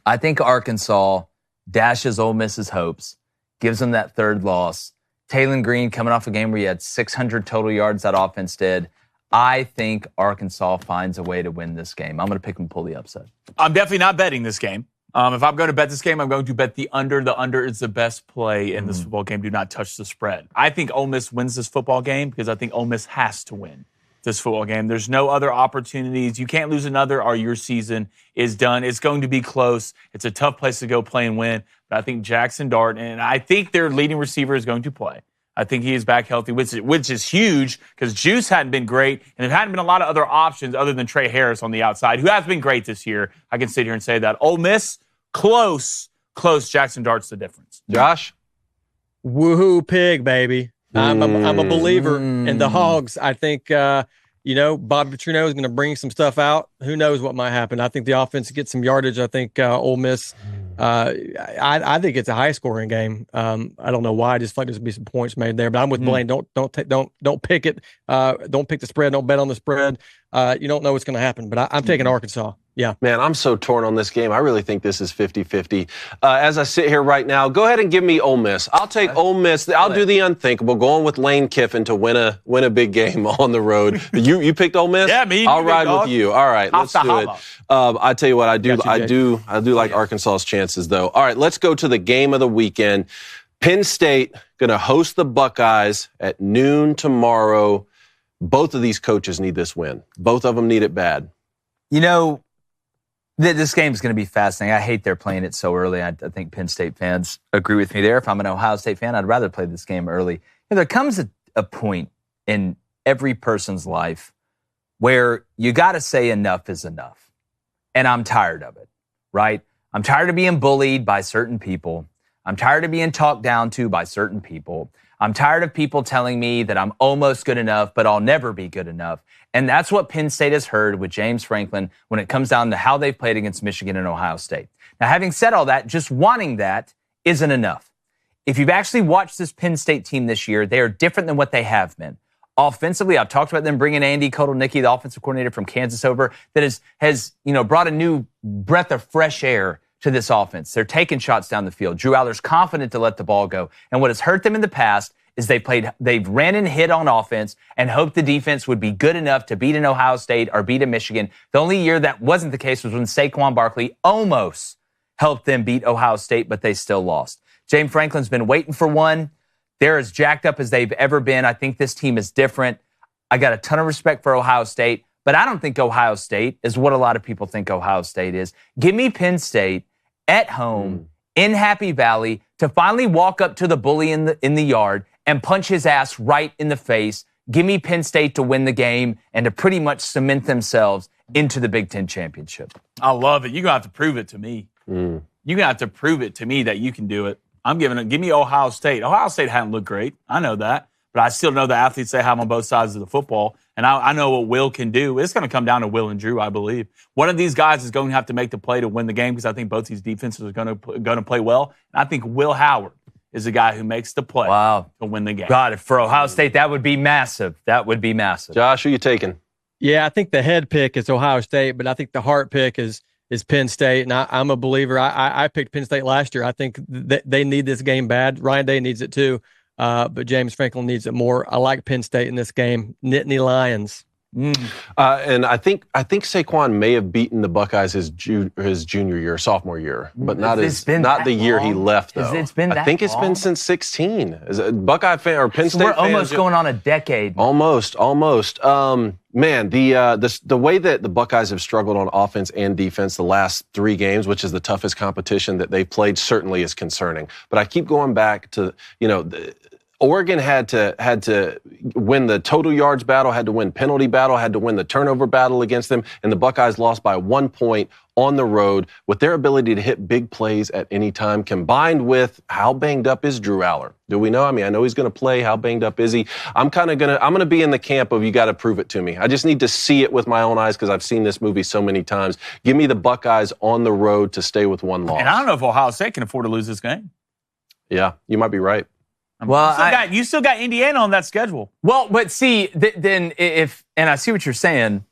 Speaker 1: I think Arkansas dashes Ole Miss's hopes, gives them that third loss. Taylon Green coming off a game where he had 600 total yards, that offense did. I think Arkansas finds a way to win this game. I'm going to pick them to pull the upset.
Speaker 2: I'm definitely not betting this game. If I'm going to bet this game, I'm going to bet the under. The under is the best play in this football game. Do not touch the spread. I think Ole Miss wins this football game because I think Ole Miss has to win this football game. There's no other opportunities. You can't lose another or your season is done. It's going to be close. It's a tough place to go play and win. But I think Jackson Dart, and I think their leading receiver is going to play. I think he is back healthy, which is huge because Juice hadn't been great, and there hadn't been a lot of other options other than Trey Harris on the outside, who has been great this year. I can sit here and say that. Ole Miss, close. Jackson Dart's the difference.
Speaker 3: Josh?
Speaker 5: Woohoo pig, baby. I'm a believer in the Hogs. I think, Bob Petrino is going to bring some stuff out. Who knows what might happen. I think the offense gets some yardage. I think Ole Miss, I think it's a high-scoring game. I don't know why. I just feel like there's going to be some points made there. But I'm with Blaine. Don't pick it. Don't pick the spread. Don't bet on the spread. You don't know what's going to happen. But I'm taking Arkansas. Yeah.
Speaker 3: Man, I'm so torn on this game. I really think this is 50-50. As I sit here right now, go ahead and give me Ole Miss. I'll take Ole Miss. I'll do the unthinkable, going with Lane Kiffin to win a big game on the road. You picked Ole Miss?
Speaker 2: Yeah, me.
Speaker 3: I'll ride with you. All right, let's do it. I tell you what, I do like Arkansas's chances, though. All right, let's go to the game of the weekend. Penn State going to host the Buckeyes at noon tomorrow. Both of these coaches need this win. Both of them need it bad.
Speaker 1: This game is going to be fascinating. I hate they're playing it so early. I think Penn State fans agree with me there. If I'm an Ohio State fan, I'd rather play this game early. There comes a point in every person's life where you got to say enough is enough. And I'm tired of it, right? I'm tired of being bullied by certain people. I'm tired of being talked down to by certain people. I'm tired of people telling me that I'm almost good enough, but I'll never be good enough. And that's what Penn State has heard with James Franklin when it comes down to how they've played against Michigan and Ohio State. Now, having said all that, just wanting that isn't enough. If you've actually watched this Penn State team this year, they are different than what they have been. Offensively, I've talked about them bringing Andy Kotelnicki, the offensive coordinator from Kansas, over that has brought a new breath of fresh air to this offense. They're taking shots down the field. Drew Allar's confident to let the ball go. And what has hurt them in the past is they've ran and hit on offense and hoped the defense would be good enough to beat an Ohio State or beat a Michigan. The only year that wasn't the case was when Saquon Barkley almost helped them beat Ohio State, but they still lost. James Franklin's been waiting for one. They're as jacked up as they've ever been. I think this team is different. I got a ton of respect for Ohio State, but I don't think Ohio State is what a lot of people think Ohio State is. Give me Penn State at home in Happy Valley to finally walk up to the bully in the yard and punch his ass right in the face. Give me Penn State to win the game and to pretty much cement themselves into the Big Ten championship.
Speaker 2: I love it. You're going to have to prove it to me. You're going to have to prove it to me that you can do it. Give me Ohio State. Ohio State hadn't looked great. I know that. But I still know the athletes they have on both sides of the football. And I know what Will can do. It's going to come down to Will and Drew, I believe. One of these guys is going to have to make the play to win the game because I think both these defenses are going to play well. And I think Will Howard is the guy who makes the play to win the game.
Speaker 1: God, for Ohio State, that would be massive. That would be massive.
Speaker 3: Josh, who are you taking?
Speaker 5: Yeah, I think the head pick is Ohio State, but I think the heart pick is Penn State, and I'm a believer. I picked Penn State last year. I think they need this game bad. Ryan Day needs it too, but James Franklin needs it more. I like Penn State in this game. Nittany Lions.
Speaker 3: And I think Saquon may have beaten the Buckeyes his junior year, sophomore year, but not the year he left though.
Speaker 1: It's been that
Speaker 3: I think it's been since 16. Is a Buckeye fan or Penn State fan?
Speaker 1: We're almost going on a decade.
Speaker 3: Almost. Man, the way that the Buckeyes have struggled on offense and defense the last 3 games, which is the toughest competition that they've played, certainly is concerning. But I keep going back to Oregon had to win the total yards battle, had to win penalty battle, had to win the turnover battle against them, and the Buckeyes lost by 1 point on the road. With their ability to hit big plays at any time, combined with how banged up is Drew Aller? Do we know? I mean, I know he's going to play. How banged up is he? I'm going to be in the camp of you got to prove it to me. I just need to see it with my own eyes because I've seen this movie so many times. Give me the Buckeyes on the road to stay with one loss.
Speaker 2: And I don't know if Ohio State can afford to lose this game.
Speaker 3: Yeah, you might be right.
Speaker 2: Well, you still got Indiana on that schedule.
Speaker 1: Well, but see, then and I see what you're saying,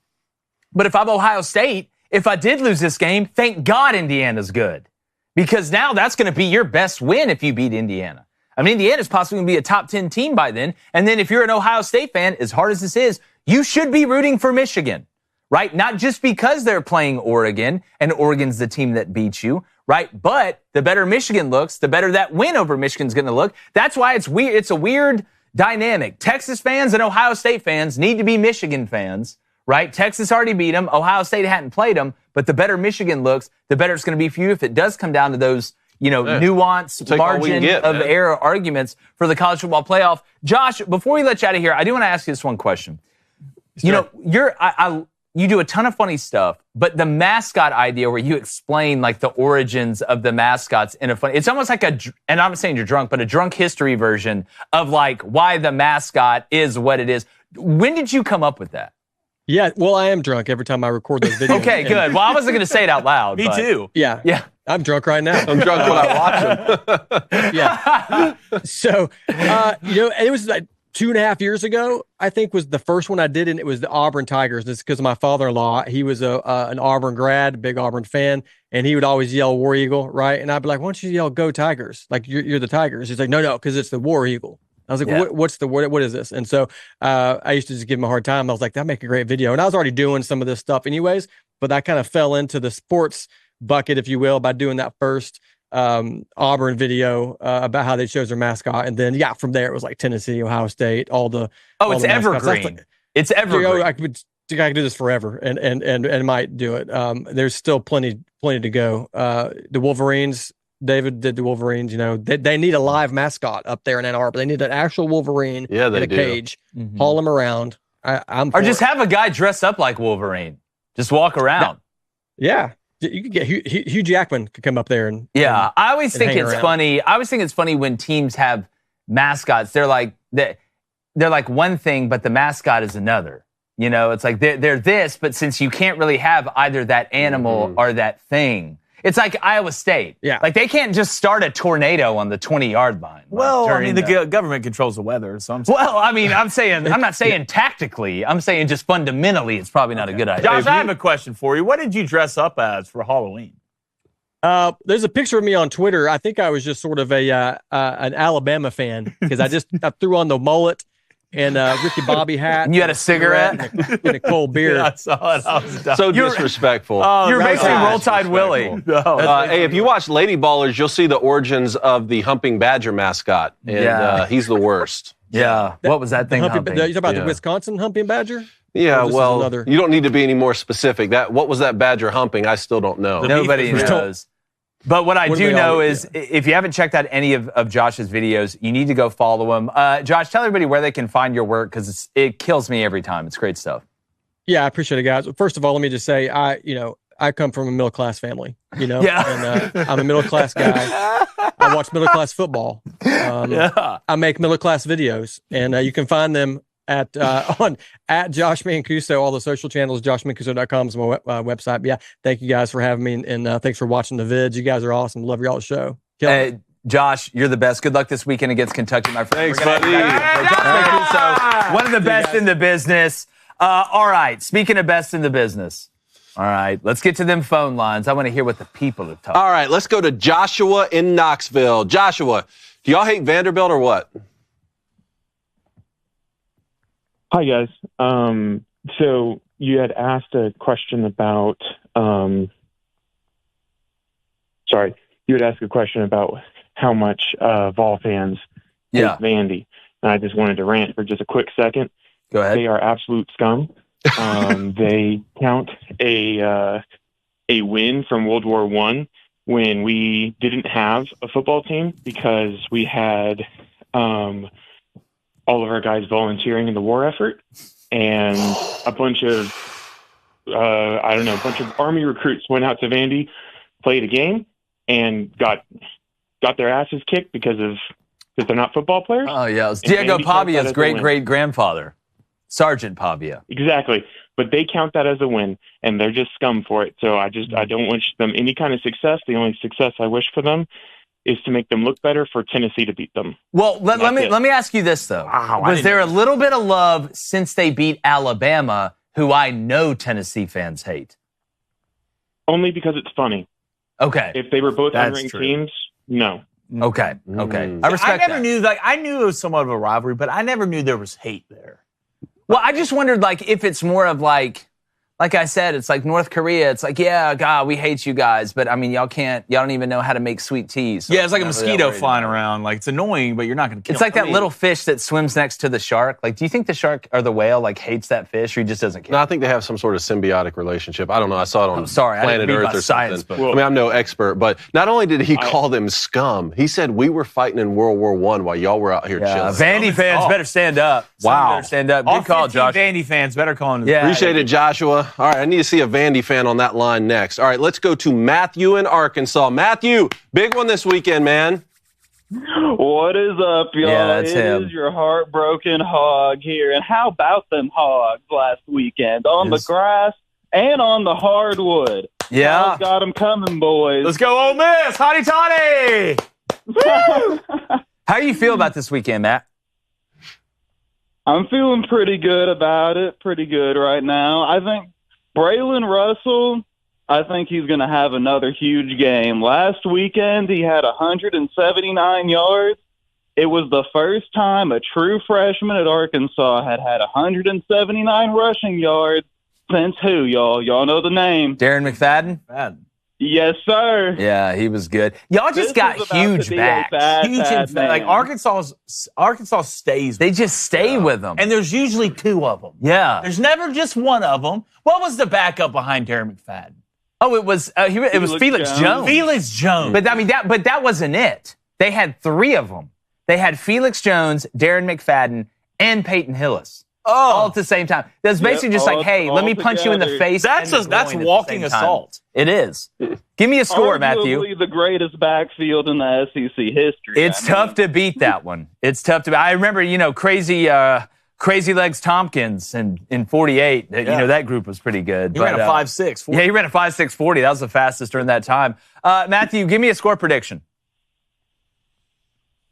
Speaker 1: but if I'm Ohio State, if I did lose this game, thank God Indiana's good. Because now that's going to be your best win if you beat Indiana. I mean, Indiana's possibly going to be a top 10 team by then. And then if you're an Ohio State fan, as hard as this is, you should be rooting for Michigan, right? Not just because they're playing Oregon and Oregon's the team that beats you, right? But the better Michigan looks, the better that win over Michigan's going to look. That's why it's weird. It's a weird dynamic. Texas fans and Ohio State fans need to be Michigan fans, right? Texas already beat them. Ohio State hadn't played them. But the better Michigan looks, the better it's going to be for you if it does come down to those, nuanced margin of error arguments for the college football playoff. Josh, before we let you out of here, I do want to ask you this one question. Sure. You do a ton of funny stuff, but the mascot idea where you explain like the origins of the mascots in a funny, it's almost like and I'm not saying you're drunk, but a drunk history version of like why the mascot is what it is. When did you come up with that?
Speaker 5: Yeah, well, I am drunk every time I record those videos.
Speaker 1: Okay, good. Well, I wasn't going to say it out loud.
Speaker 2: Me too.
Speaker 5: Yeah. I'm drunk right now.
Speaker 3: I'm drunk when I watch them.
Speaker 5: Yeah. So, it was like 2.5 years ago, I think was the first one I did, and it was the Auburn Tigers. It's because my father-in-law, he was an Auburn grad, big Auburn fan, and he would always yell War Eagle, right? And I'd be like, why don't you yell Go Tigers? Like, you're the Tigers. He's like, no, because it's the War Eagle. I was like, what is this? And so I used to just give him a hard time. I was like, that'd make a great video. And I was already doing some of this stuff anyways, but I kind of fell into the sports bucket, if you will, by doing that first Auburn video about how they chose their mascot. And then, from there, it was like Tennessee, Ohio State,
Speaker 1: it's evergreen. It's evergreen.
Speaker 5: I could do this forever and might do it. There's still plenty to go. The Wolverines, David did the Wolverines, they need a live mascot up there in Ann Arbor. They need an actual Wolverine in a cage, haul them around.
Speaker 1: Or just have a guy dress up like Wolverine. Just walk around.
Speaker 5: Yeah. You could get Hugh Jackman could come up there and
Speaker 1: I always think it's funny. I always think it's funny when teams have mascots. They're like one thing, but the mascot is another. It's like they're this, but since you can't really have either that animal or that thing, it's like Iowa State.
Speaker 5: Yeah,
Speaker 1: like they can't just start a tornado on the 20-yard line.
Speaker 2: Well, the government controls the weather. So
Speaker 1: I'm not saying tactically. I'm saying just fundamentally, it's probably not a good idea.
Speaker 2: Josh, I have a question for you. What did you dress up as for Halloween?
Speaker 5: There's a picture of me on Twitter. I think I was just sort of an Alabama fan because I threw on the mullet and Ricky Bobby hat.
Speaker 1: And you had a cigarette
Speaker 5: and a cold beer.
Speaker 2: Yeah, I saw it. I was
Speaker 3: so disrespectful.
Speaker 1: You're basically Roll Tide Willie.
Speaker 3: Hey, if you watch Lady Ballers, you'll see the origins of the humping badger mascot, and he's the worst.
Speaker 1: Yeah. What was that thing?
Speaker 5: You talking about the Wisconsin humping badger?
Speaker 3: Yeah, well, you don't need to be any more specific. What was that badger humping? I still don't know.
Speaker 1: Nobody knows. But what I do know is if you haven't checked out any of Josh's videos, you need to go follow him. Josh, tell everybody where they can find your work because it kills me every time. It's great stuff.
Speaker 5: Yeah, I appreciate it, guys. First of all, let me just say, I come from a middle-class family, and I'm a middle-class guy. I watch middle-class football. I make middle-class videos, and you can find them at Josh Mancuso, all the social channels. JoshMancuso.com is my website. But thank you guys for having me, and thanks for watching the vids. You guys are awesome. Love y'all's show.
Speaker 1: Josh, you're the best. Good luck this weekend against Kentucky, my friend.
Speaker 3: Thanks, buddy.
Speaker 1: Josh Mancuso, one of the best in the business. All right, speaking of best in the business. All right, let's get to them phone lines. I want to hear what the people are talking.
Speaker 3: All right, let's go to Joshua in Knoxville. Joshua, do y'all hate Vanderbilt or what?
Speaker 6: Hi, guys. So you had asked a question about, you had asked a question about how much Vol fans hate Vandy. And I just wanted to rant for just a quick second.
Speaker 1: Go ahead.
Speaker 6: They are absolute scum. They count a win from World War I when we didn't have a football team because we had all of our guys volunteering in the war effort, and a bunch of Army recruits went out to Vandy, played a game, and got their asses kicked because they're not football players.
Speaker 1: Oh yeah, it was Diego
Speaker 6: Vandy
Speaker 1: Pavia's great-great-grandfather, Sergeant Pavia.
Speaker 6: Exactly. But they count that as a win, and they're just scum for it. So I don't wish them any kind of success. The only success I wish for them is to make them look better for Tennessee to beat them.
Speaker 1: Well, let me ask you this, though.
Speaker 2: Wow,
Speaker 1: was there a little bit of love since they beat Alabama, who I know Tennessee fans hate?
Speaker 6: Only because it's funny.
Speaker 1: Okay.
Speaker 6: If they were both
Speaker 2: That's
Speaker 6: unranked
Speaker 2: true.
Speaker 6: teams, no.
Speaker 1: Okay. I respect
Speaker 2: never knew, I knew it was somewhat of a rivalry, but I never knew there was hate there.
Speaker 1: Well, I just wondered, if it's more of like I said, it's like North Korea. It's like, yeah, God, we hate you guys, but I mean, y'all don't even know how to make sweet tea. So
Speaker 2: Yeah, it's like a mosquito flying around. Like, it's annoying, but you're not going to kill it.
Speaker 1: It's like that little fish that swims next to the shark. Like, do you think the shark or the whale hates that fish, or he just doesn't care?
Speaker 3: No, I think they have some sort of symbiotic relationship. I don't know. I saw it on Planet Earth or
Speaker 1: science
Speaker 3: something. I mean, I'm no expert, but not only did he call them scum, he said we were fighting in World War I while y'all were out here chilling.
Speaker 1: Vandy fans better stand up.
Speaker 3: Wow.
Speaker 1: Better stand up. Good
Speaker 2: All
Speaker 1: call,
Speaker 2: 15
Speaker 1: Josh.
Speaker 2: Vandy fans better call him.
Speaker 1: Yeah.
Speaker 3: Appreciate it, Joshua. All right, I need to see a Vandy fan on that line next. All right, let's go to Matthew in Arkansas. Matthew, big one this weekend, man.
Speaker 7: What is up, y'all?
Speaker 1: Yeah, that's him.
Speaker 7: It is your heartbroken Hog here. And how about them Hogs last weekend on the grass and on the hardwood?
Speaker 1: Yeah.
Speaker 7: Hog's got them coming, boys.
Speaker 2: Let's go, Ole Miss! Hotty toddy!
Speaker 1: How do you feel about this weekend, Matt?
Speaker 7: I'm feeling pretty good about it. Pretty good right now. I think Braylon Russell, I think he's going to have another huge game. Last weekend, he had 179 yards. It was the first time a true freshman at Arkansas had 179 rushing yards since who, y'all? Y'all know the name.
Speaker 1: Darren McFadden?
Speaker 7: Yes, sir.
Speaker 1: Yeah, he was good. Y'all just got huge backs.
Speaker 7: Bad man.
Speaker 2: Like, Arkansas stays.
Speaker 1: They just stay with them.
Speaker 2: And there's usually two of them.
Speaker 1: Yeah.
Speaker 2: There's never just one of them. What was the backup behind Darren McFadden?
Speaker 1: Oh, it was Felix Jones.
Speaker 2: Felix Jones.
Speaker 1: But I mean that wasn't it. They had three of them. They had Felix Jones, Darren McFadden, and Peyton Hillis. All at the same time. That's basically just like, hey, let me punch you in the face.
Speaker 2: That's walking assault.
Speaker 1: It is. Give me a score, Matthew.
Speaker 7: Arguably the greatest backfield in the SEC history.
Speaker 1: It's tough to beat that one. It's tough to. I remember, Crazy Legs Tompkins in 48. That group was pretty good.
Speaker 2: He ran a 5.6.
Speaker 1: Yeah, he ran a 5.640. That was the fastest during that time. Matthew, give me a score prediction.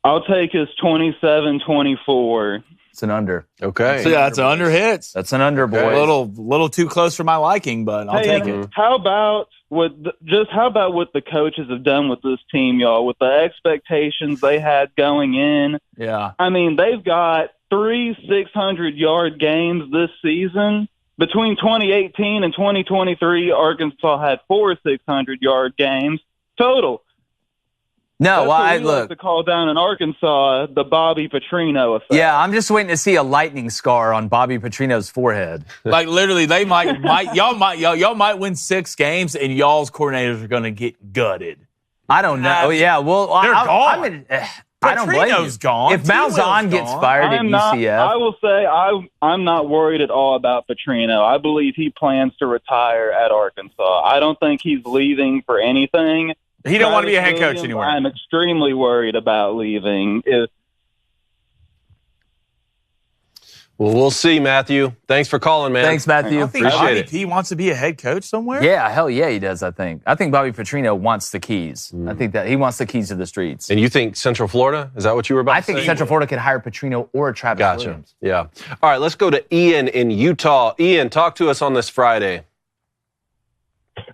Speaker 7: I'll take his 27-24.
Speaker 1: It's an under.
Speaker 3: Okay.
Speaker 2: So yeah, that's an under hits.
Speaker 1: That's an under, boy.
Speaker 2: A little too close for my liking, but I'll take it.
Speaker 7: How about what the coaches have done with this team, y'all? With the expectations they had going in.
Speaker 2: Yeah.
Speaker 7: I mean, they've got 3 600-yard games this season. Between 2018 and 2023, Arkansas had 4 600-yard games total.
Speaker 1: No,
Speaker 7: That's what we like to call down in Arkansas the Bobby Petrino effect.
Speaker 1: Yeah, I'm just waiting to see a lightning scar on Bobby Petrino's forehead.
Speaker 2: Like literally, they y'all might win 6 games, and y'all's coordinators are going to get gutted.
Speaker 1: I don't know. Yeah, well,
Speaker 2: they're gone.
Speaker 1: I don't blame you.
Speaker 2: Petrino's gone.
Speaker 1: If Malzahn gets fired at UCF,
Speaker 7: I will say I'm not worried at all about Petrino. I believe he plans to retire at Arkansas. I don't think he's leaving for anything.
Speaker 2: He don't want to be a head coach anymore.
Speaker 7: I'm extremely worried about leaving.
Speaker 3: Well, we'll see, Matthew. Thanks for calling, man.
Speaker 1: Thanks, Matthew.
Speaker 2: I think
Speaker 3: Appreciate
Speaker 2: Bobby
Speaker 3: it.
Speaker 2: P wants to be a head coach somewhere.
Speaker 1: Yeah, hell yeah, he does, I think. I think Bobby Petrino wants the keys. I think that he wants the keys to the streets.
Speaker 3: And you think Central Florida? Is that what you were about to say?
Speaker 1: I think Central Florida could hire Petrino or Travis Williams.
Speaker 3: Yeah. All right, let's go to Ian in Utah. Ian, talk to us on this Friday.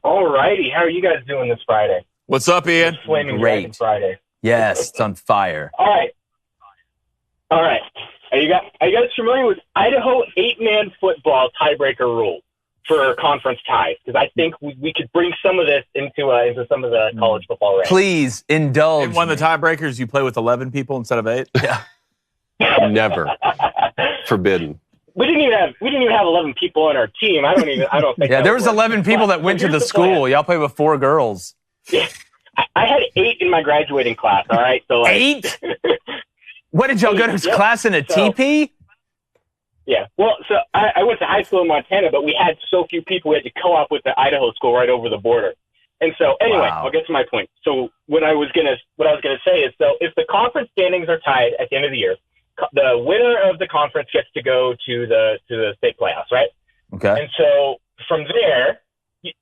Speaker 8: All righty. How are you guys doing this Friday?
Speaker 2: What's up, Ian?
Speaker 8: Flaming
Speaker 1: Great.
Speaker 8: Dragon Friday.
Speaker 1: Yes, it's on fire.
Speaker 8: All right. Are you guys familiar with Idaho 8-man football tiebreaker rule for conference ties? Because I think we could bring some of this into some of the college football ranks.
Speaker 1: Please indulge.
Speaker 2: And one of the tiebreakers, you play with 11 people instead of 8.
Speaker 1: Yeah.
Speaker 3: Never. Forbidden.
Speaker 8: We didn't even have 11 people on our team. I don't think.
Speaker 1: Yeah,
Speaker 8: that
Speaker 1: there
Speaker 8: would
Speaker 1: was
Speaker 8: work.
Speaker 1: 11 people that went to the school. Y'all play with 4 girls.
Speaker 8: Yeah. I had 8 in my graduating class. All right, so
Speaker 1: 8? What did y'all go to class in a teepee?
Speaker 8: Yeah. Well, so I went to high school in Montana, but we had so few people, we had to co-op with the Idaho school right over the border. And so, anyway, I'll get to my point. So, what I was gonna say is, so if the conference standings are tied at the end of the year, the winner of the conference gets to go to the state playoffs, right?
Speaker 1: Okay.
Speaker 8: And so from there, we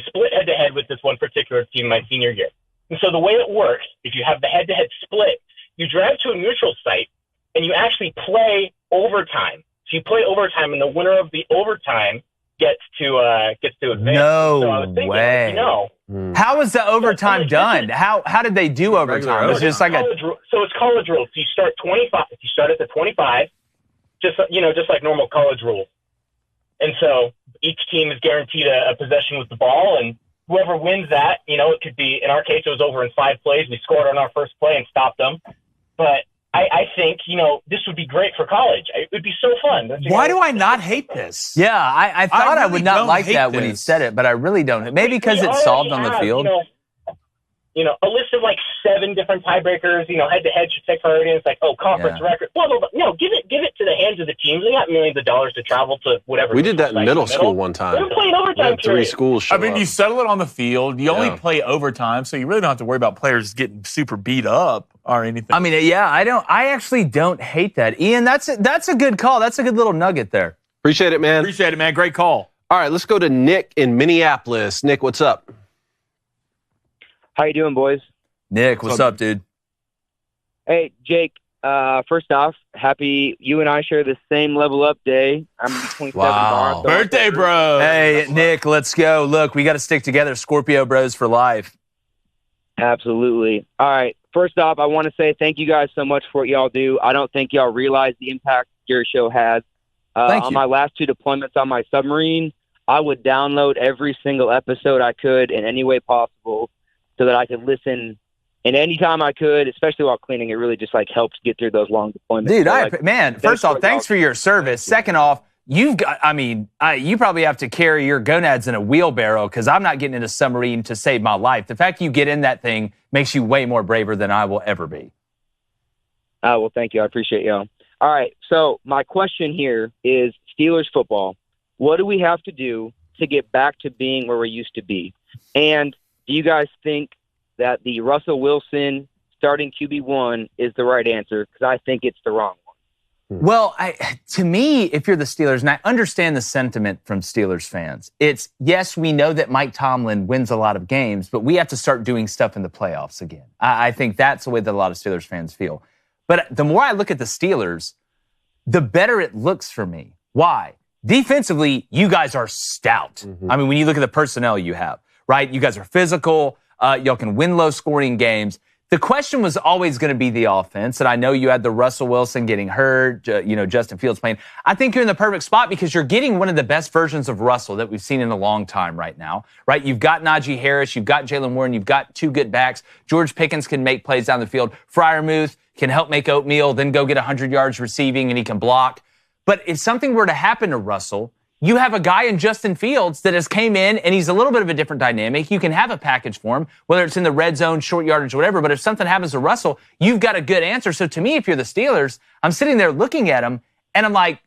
Speaker 8: split head to head with this one particular team my senior year. And so the way it works, if you have the head to head split, you drive to a neutral site and you actually play overtime. So you play overtime, and the winner of the overtime gets to advance.
Speaker 1: No
Speaker 8: so I was thinking,
Speaker 1: way. How was the overtime done? How did they do overtime? It's just like
Speaker 8: so it's college rules. So you start 25. You start at the 25, just like normal college rules. And so each team is guaranteed a possession with the ball, and whoever wins that, it could be, in our case, it was over in 5 plays. We scored on our first play and stopped them. But I think, this would be great for college. It would be so fun.
Speaker 2: Why do I not hate this?
Speaker 1: Yeah, I thought I would not like that when he
Speaker 2: this.
Speaker 1: said it, but I really don't. Maybe because it's solved on the field.
Speaker 8: A list of like 7 different tiebreakers, head-to-head should take priority. And it's like, conference record, blah, blah, blah. No, give it to the hands of the teams. They got millions of dollars to travel to whatever.
Speaker 3: We did that in middle school one time.
Speaker 8: We're playing overtime.
Speaker 3: 3 schools show up.
Speaker 2: You settle it on the field. You only play overtime, so you really don't have to worry about players getting super beat up or anything.
Speaker 1: I actually don't hate that. Ian, that's a good call. That's a good little nugget there.
Speaker 3: Appreciate it, man.
Speaker 2: Great call.
Speaker 3: All right, let's go to Nick in Minneapolis. Nick, what's up?
Speaker 9: How you doing, boys?
Speaker 1: Nick, what's up, dude?
Speaker 9: Hey, Jake. First off, happy you and I share the same level up day. I'm 27 tomorrow. So
Speaker 2: birthday, bro.
Speaker 1: Hey, Nick, let's go. Look, we got to stick together. Scorpio Bros for life.
Speaker 9: Absolutely. All right. First off, I want to say thank you guys so much for what y'all do. I don't think y'all realize the impact your show has. On my last 2 deployments on my submarine, I would download every single episode I could in any way possible so that I could listen. And anytime I could, especially while cleaning, it really just helps get through those long deployments.
Speaker 1: Dude, first off, thanks for your service. Second off, you probably have to carry your gonads in a wheelbarrow because I'm not getting in a submarine to save my life. The fact you get in that thing makes you way more braver than I will ever be.
Speaker 9: Well, thank you. I appreciate y'all. All right. So my question here is Steelers football. What do we have to do to get back to being where we used to be? And do you guys think that the Russell Wilson starting QB1 is the right answer? Because I think it's the wrong one.
Speaker 1: Well, to me, if you're the Steelers, and I understand the sentiment from Steelers fans, it's, yes, we know that Mike Tomlin wins a lot of games, but we have to start doing stuff in the playoffs again. I think that's the way that a lot of Steelers fans feel. But the more I look at the Steelers, the better it looks for me. Why? Defensively, you guys are stout. Mm-hmm. I mean, when you look at the personnel you have, right? You guys are physical. Y'all can win low-scoring games. The question was always going to be the offense, and I know you had the Russell Wilson getting hurt, Justin Fields playing. I think you're in the perfect spot because you're getting one of the best versions of Russell that we've seen in a long time right now, right? You've got Najee Harris, you've got Jalen Warren, you've got 2 good backs. George Pickens can make plays down the field. Freiermuth can help make oatmeal, then go get 100 yards receiving, and he can block. But if something were to happen to Russell, you have a guy in Justin Fields that has came in, and he's a little bit of a different dynamic. You can have a package for him, whether it's in the red zone, short yardage, whatever. But if something happens to Russell, you've got a good answer. So to me, if you're the Steelers, I'm sitting there looking at him, and I'm like,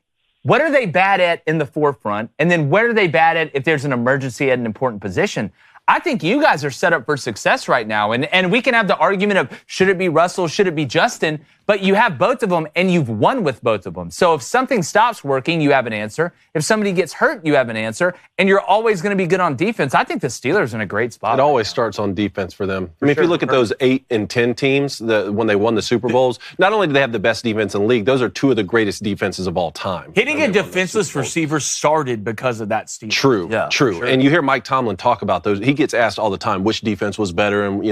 Speaker 1: what are they bad at in the forefront? And then what are they bad at if there's an emergency at an important position? I think you guys are set up for success right now. And we can have the argument of should it be Russell, should it be Justin? But you have both of them, and you've won with both of them. So if something stops working, you have an answer. If somebody gets hurt, you have an answer. And you're always going to be good on defense. I think the Steelers are in a great spot.
Speaker 3: It always starts on defense for them. If you look at those 8 and 10 teams, when they won the Super Bowls, not only do they have the best defense in the league, those are 2 of the greatest defenses of all time.
Speaker 2: Hitting a defenseless receiver started because of that Steelers.
Speaker 3: True. Sure. And you hear Mike Tomlin talk about those. He gets asked all the time which defense was better, and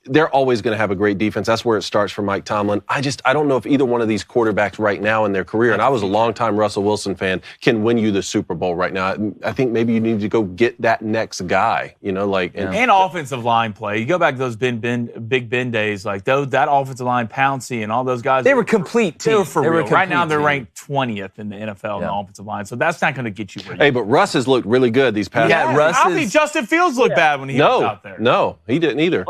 Speaker 3: they're always going to have a great defense. That's where it starts for Mike Tomlin. I don't know if either one of these quarterbacks right now in their career, and I was a longtime Russell Wilson fan, can win you the Super Bowl right now. I think maybe you need to go get that next guy, and
Speaker 2: offensive line play. You go back to those Big Ben days, that offensive line, Pouncey and all those guys.
Speaker 1: They were complete teams.
Speaker 2: They were for real. Right now they're ranked 20th in the NFL in the offensive line, so that's not going to get you where you
Speaker 3: but Russ has looked really good these past.
Speaker 2: I don't think Justin Fields looked bad when he was out there.
Speaker 3: No, he didn't either.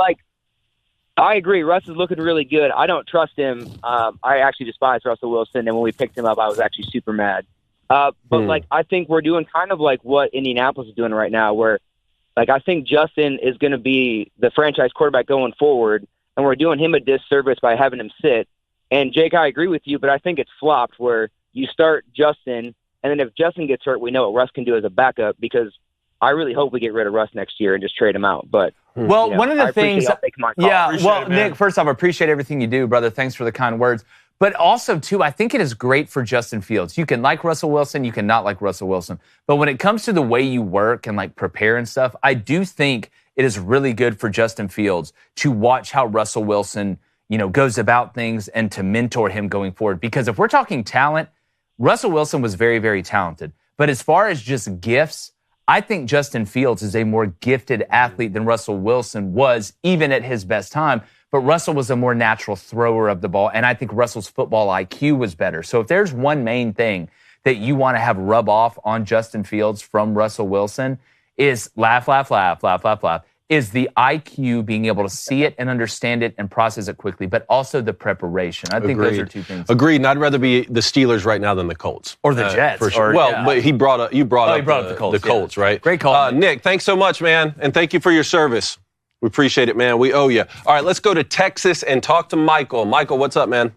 Speaker 9: I agree. Russ is looking really good. I don't trust him. I actually despise Russell Wilson, and when we picked him up, I was actually super mad. But I think we're doing kind of like what Indianapolis is doing right now, where I think Justin is going to be the franchise quarterback going forward, and we're doing him a disservice by having him sit. And Jake, I agree with you, but I think it's flopped where you start Justin, and then if Justin gets hurt, we know what Russ can do as a backup, because I really hope we get rid of Russ next year and just trade him out. But
Speaker 1: one of the things,
Speaker 2: Nick,
Speaker 1: Nick, first off, I appreciate everything you do, brother. Thanks for the kind words. But also, too, I think it is great for Justin Fields. You can like Russell Wilson, you can not like Russell Wilson. But when it comes to the way you work and prepare and stuff, I do think it is really good for Justin Fields to watch how Russell Wilson, goes about things and to mentor him going forward. Because if we're talking talent, Russell Wilson was very, very talented. But as far as just gifts, I think Justin Fields is a more gifted athlete than Russell Wilson was, even at his best time. But Russell was a more natural thrower of the ball, and I think Russell's football IQ was better. So if there's one main thing that you want to have rub off on Justin Fields from Russell Wilson is laugh, is the IQ, being able to see it and understand it and process it quickly, but also the preparation. I think those are two things.
Speaker 3: Agreed. And I'd rather be the Steelers right now than the Colts.
Speaker 1: Or the Jets.
Speaker 3: For sure. But you brought up the Colts, right?
Speaker 1: Great call.
Speaker 3: Nick, thanks so much, man. And thank you for your service. We appreciate it, man. We owe you. All right, let's go to Texas and talk to Michael. Michael, what's up, man?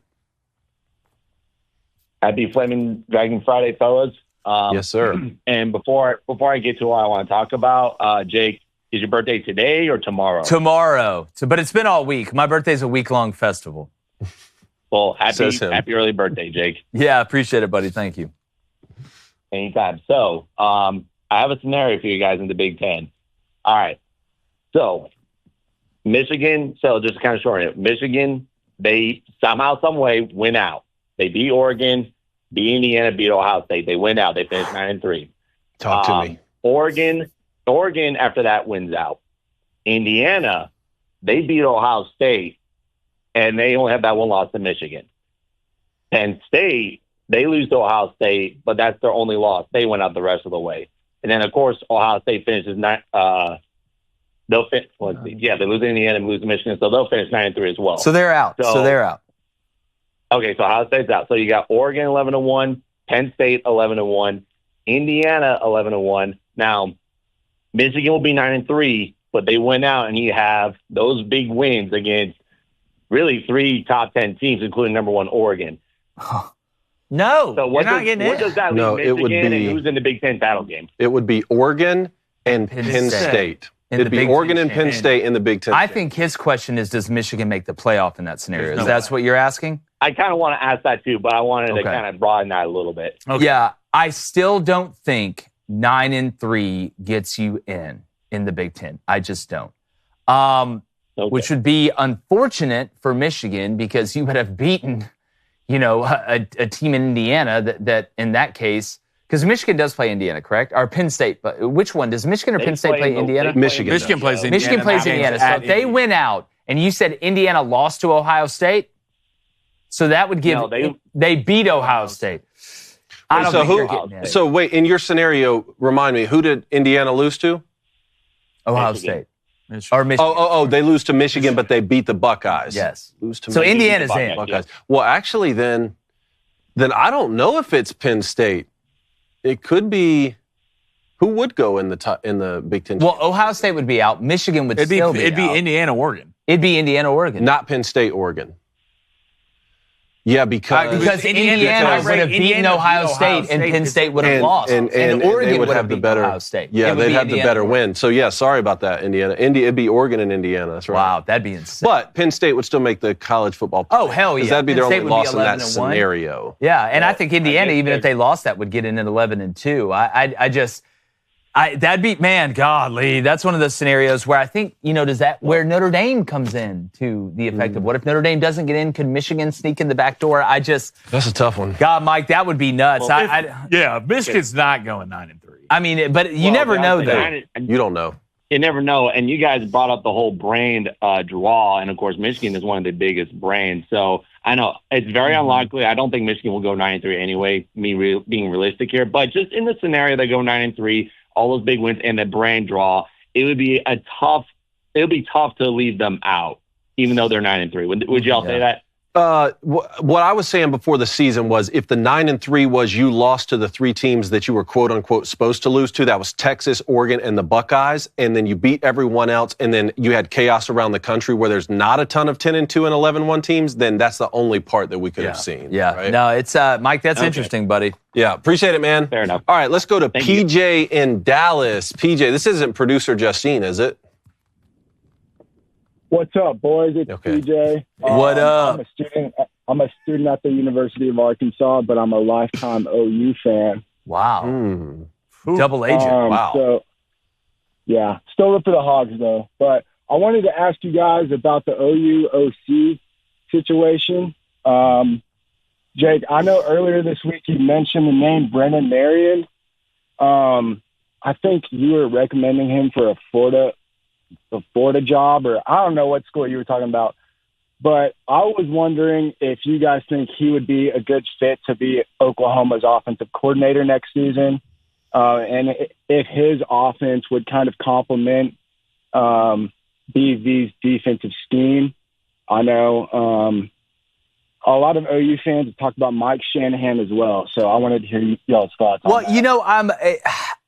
Speaker 10: Happy Flaming Dragon Friday, fellas.
Speaker 3: Yes, sir.
Speaker 10: And before I get to what I want to talk about, Jake, is your birthday today or tomorrow?
Speaker 1: Tomorrow. But it's been all week. My birthday's a week-long festival.
Speaker 10: Well, happy early birthday, Jake.
Speaker 1: Yeah, appreciate it, buddy. Thank you.
Speaker 10: Anytime. So, I have a scenario for you guys in the Big Ten. All right. So, Michigan, just to kind of shorten it, Michigan, they somehow, some way win out. They beat Oregon, beat Indiana, beat Ohio State. They win out. They finished 9-3.
Speaker 3: Talk to me.
Speaker 10: Oregon, after that, wins out. Indiana, they beat Ohio State, and they only have that one loss to Michigan. Penn State, they lose to Ohio State, but that's their only loss. They went out the rest of the way. And then, of course, Ohio State finishes they'll finish. They lose to Indiana and lose to Michigan, so they'll finish 9-3 as well.
Speaker 1: So they're out.
Speaker 10: Okay, so Ohio State's out. So you got Oregon 11-1, Penn State 11-1, Indiana 11-1. Now, Michigan will be 9-3, but they went out, and you have those big wins against really 3 top 10 teams, including number 1 Oregon.
Speaker 1: No,
Speaker 10: so
Speaker 1: you're not getting
Speaker 10: what does that leave Michigan and who's in the Big Ten title game?
Speaker 3: It would be Oregon and Penn State. It'd be Oregon and Penn State in the Big Ten.
Speaker 1: I think his question is, does Michigan make the playoff in that scenario? That's what you're asking?
Speaker 10: I kind of want to ask that too, but I wanted to kind of broaden that a little bit.
Speaker 1: Okay. Yeah, I still don't think 9-3 gets you in the Big Ten. I just don't. Which would be unfortunate for Michigan, because you would have beaten, a team in Indiana that in that case, because Michigan does play Indiana, correct? Or Penn State, but which one? Does Michigan or Penn State play Indiana?
Speaker 3: Michigan
Speaker 2: plays Indiana.
Speaker 1: Michigan plays Indiana. So if they win out, and you said Indiana lost to Ohio State, so that would give they beat Ohio State. I don't think you're getting it.
Speaker 3: So wait, in your scenario, remind me, who did Indiana lose to?
Speaker 1: Ohio State. Or Michigan.
Speaker 3: They lose to Michigan, but they beat the Buckeyes.
Speaker 1: Yes.
Speaker 3: Lose to
Speaker 1: so
Speaker 3: Michigan,
Speaker 1: Indiana's in.
Speaker 3: Buckeyes. Yeah. Well, actually, then I don't know if it's Penn State. It could be. Who would go in the Big Ten?
Speaker 1: Well, Ohio State would be out. Michigan would still be out.
Speaker 2: It'd be Indiana, Oregon.
Speaker 1: It'd be Indiana, Oregon.
Speaker 3: Not Penn State, Oregon. Yeah, because
Speaker 1: Indiana would have beaten Ohio State, and Penn State would have lost. And Oregon would have beaten Ohio State.
Speaker 3: Yeah, they'd have the better win. So, yeah, sorry about that, Indiana. It'd be Oregon and Indiana. That's right.
Speaker 1: Wow, that'd be insane.
Speaker 3: But Penn State would still make the college football play.
Speaker 1: Oh, hell yeah.
Speaker 3: Because that'd be their only loss in that scenario.
Speaker 1: Yeah, and I think Indiana, even if they lost that, would get in at 11-2. That'd be, man, godly. That's one of those scenarios where I think, where Notre Dame comes in to the effect of what if Notre Dame doesn't get in? Could Michigan sneak in the back door?
Speaker 3: That's a tough one.
Speaker 1: God, Mike, that would be nuts.
Speaker 2: Michigan's not going 9-3.
Speaker 1: I mean, but you never know, though.
Speaker 3: You don't know.
Speaker 10: You never know. And you guys brought up the whole brand draw. And, of course, Michigan is one of the biggest brands. So I know it's very unlikely. I don't think Michigan will go 9-3 anyway, being realistic here. But just in the scenario they go 9-3, all those big wins and the brand draw, it would be tough to leave them out. even though they're 9-3. Would y'all say that?
Speaker 3: What I was saying before the season was if the 9-3 was you lost to the 3 teams that you were quote unquote supposed to lose to, that was Texas, Oregon, and the Buckeyes, and then you beat everyone else, and then you had chaos around the country where there's not a ton of 10-2 and 11-1 teams, then that's the only part that we could have seen.
Speaker 1: Yeah.
Speaker 3: Right?
Speaker 1: No, it's Mike, that's interesting, buddy.
Speaker 3: Yeah, appreciate it, man.
Speaker 10: Fair enough.
Speaker 3: All right, let's go to PJ in Dallas. PJ, this isn't producer Justine, is it?
Speaker 11: What's up, boys? It's PJ.
Speaker 1: What up?
Speaker 11: I'm a student at the University of Arkansas, but I'm a lifetime OU fan.
Speaker 1: Wow. Double agent. Wow.
Speaker 11: So, yeah, still up for the Hogs, though. But I wanted to ask you guys about the OU-OC situation. Jake, I know earlier this week you mentioned the name Brennan Marion. I think you were recommending him for a Florida job, or I don't know what school you were talking about. But I was wondering if you guys think he would be a good fit to be Oklahoma's offensive coordinator next season, and if his offense would kind of complement BV's defensive scheme. I know a lot of OU fans have talked about Mike Shanahan as well, so I wanted to hear y'all's thoughts on that.
Speaker 1: Well, you know,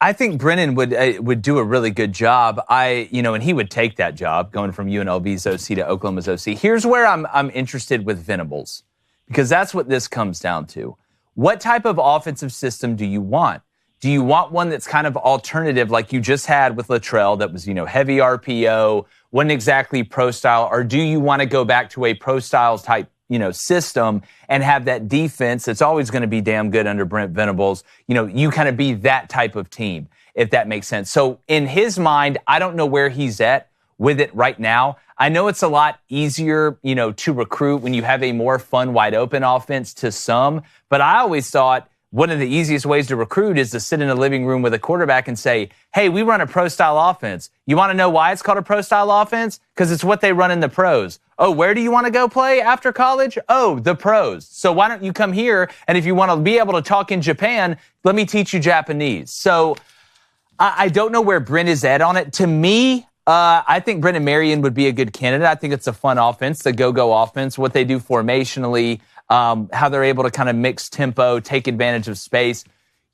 Speaker 1: I think Brennan would do a really good job. And he would take that job going from UNLV's OC to Oklahoma's OC. Here's where I'm interested with Venables, because that's what this comes down to. What type of offensive system do you want? Do you want one that's kind of alternative, like you just had with Luttrell, that was, heavy RPO, wasn't exactly pro style, or do you want to go back to a pro style type system and have that defense that's always going to be damn good under Brent Venables, you kind of be that type of team, if that makes sense. So in his mind, I don't know where he's at with it right now. I know it's a lot easier, to recruit when you have a more fun, wide open offense to some, but I always thought one of the easiest ways to recruit is to sit in a living room with a quarterback and say, hey, we run a pro-style offense. You want to know why it's called a pro-style offense? Because it's what they run in the pros. Oh, where do you want to go play after college? Oh, the pros. So why don't you come here? And if you want to be able to talk in Japan, let me teach you Japanese. So I don't know where Brent is at on it. To me, I think Brennan Marion would be a good candidate. I think it's a fun offense, the go-go offense, what they do formationally, how they're able to kind of mix tempo, take advantage of space.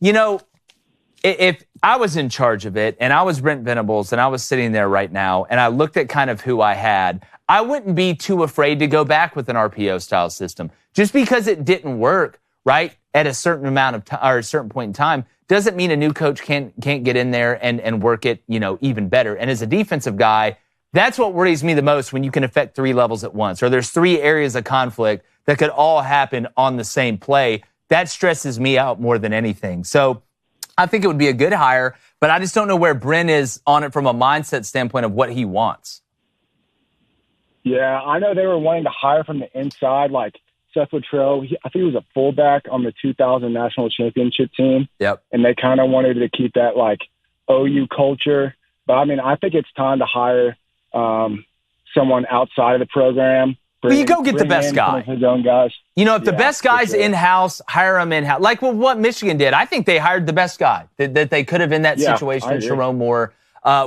Speaker 1: If I was in charge of it and I was Brent Venables and I was sitting there right now and I looked at kind of who I had, I wouldn't be too afraid to go back with an RPO style system. Just because it didn't work, right, at a certain amount of time or a certain point in time, doesn't mean a new coach can't get in there and work it, even better. And as a defensive guy, that's what worries me the most, when you can affect 3 levels at once, or there's 3 areas of conflict that could all happen on the same play. That stresses me out more than anything. So I think it would be a good hire, but I just don't know where Brent is on it from a mindset standpoint of what he wants.
Speaker 11: Yeah, I know they were wanting to hire from the inside, like Seth Luttrell. I think he was a fullback on the 2000 national championship team.
Speaker 1: Yep.
Speaker 11: And they kind of wanted to keep that like OU culture. But I think it's time to hire someone outside of the program.
Speaker 1: But you go get the best guy.
Speaker 11: His own guys.
Speaker 1: If the best guy's in-house, hire him in-house. Like what Michigan did. I think they hired the best guy that they could have in that situation in Sharon Moore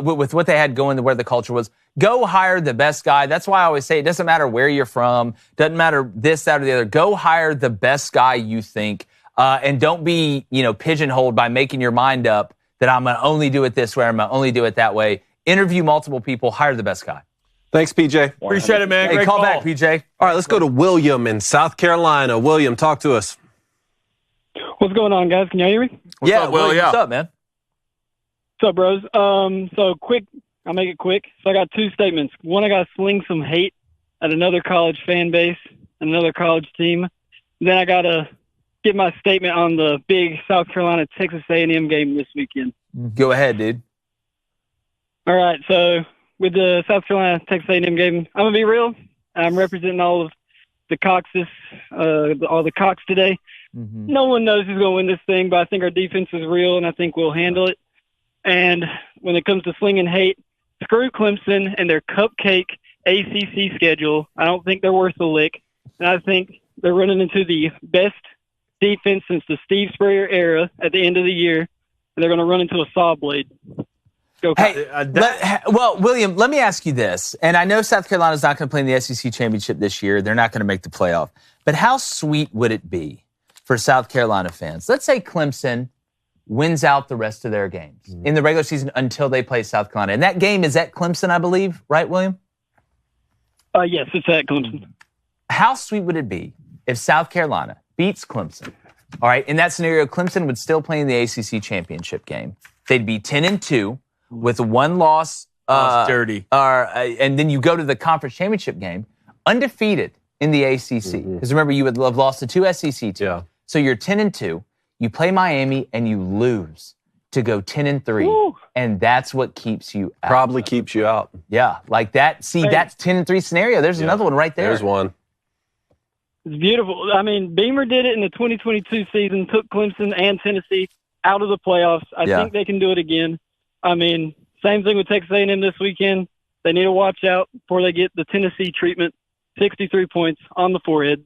Speaker 1: with what they had going to where the culture was. Go hire the best guy. That's why I always say it doesn't matter where you're from. Doesn't matter this, that, or the other. Go hire the best guy you think. And don't be, pigeonholed by making your mind up that I'm going to only do it this way, or I'm going to only do it that way. Interview multiple people. Hire the best guy.
Speaker 3: Thanks, PJ.
Speaker 2: Appreciate it, man.
Speaker 1: Hey,
Speaker 2: Great
Speaker 1: call back, PJ.
Speaker 3: All right, let's go to William in South Carolina. William, talk to us.
Speaker 12: What's going on, guys? Can y'all hear me?
Speaker 2: What's up, Will?
Speaker 1: What's up, man?
Speaker 12: What's up, bros? So quick. I'll make it quick. So I got 2 statements. One, I got to sling some hate at another college fan base, another college team. Then I got to give my statement on the big South Carolina Texas A&M game this weekend.
Speaker 1: Go ahead, dude.
Speaker 12: All right. So with the South Carolina Texas A&M game, I'm gonna be real. I'm representing all of the Coxes, all the Cox today. Mm-hmm. No one knows who's gonna win this thing, but I think our defense is real, and I think we'll handle it. And when it comes to slinging hate, screw Clemson and their cupcake ACC schedule. I don't think they're worth a lick, and I think they're running into the best defense since the Steve Spurrier era at the end of the year, and they're going to run into a saw blade. Go Cox.
Speaker 1: William, let me ask you this. And I know South Carolina's not going to play in the SEC championship this year. They're not going to make the playoff. But how sweet would it be for South Carolina fans? Let's say Clemson wins out the rest of their games in the regular season until they play South Carolina. And that game is at Clemson, I believe. Right, William?
Speaker 12: Yes, it's at Clemson.
Speaker 1: How sweet would it be if South Carolina beats Clemson? All right, in that scenario, Clemson would still play in the ACC championship game. They'd be 10-2 with one loss.
Speaker 2: Dirty.
Speaker 1: And then you go to the conference championship game, undefeated in the ACC. Because remember, you would have lost to 2 SEC teams. Yeah. So you're 10-2. You play Miami and you lose to go 10-3. Woo. And that's what keeps you out.
Speaker 3: Probably keeps you out.
Speaker 1: Yeah, like that. See, that's 10-3 scenario. There's another one right there.
Speaker 3: There's one.
Speaker 12: It's beautiful. I mean, Beamer did it in the 2022 season, took Clemson and Tennessee out of the playoffs. I think they can do it again. I mean, same thing with Texas A&M this weekend. They need to watch out before they get the Tennessee treatment. 63 points on the forehead.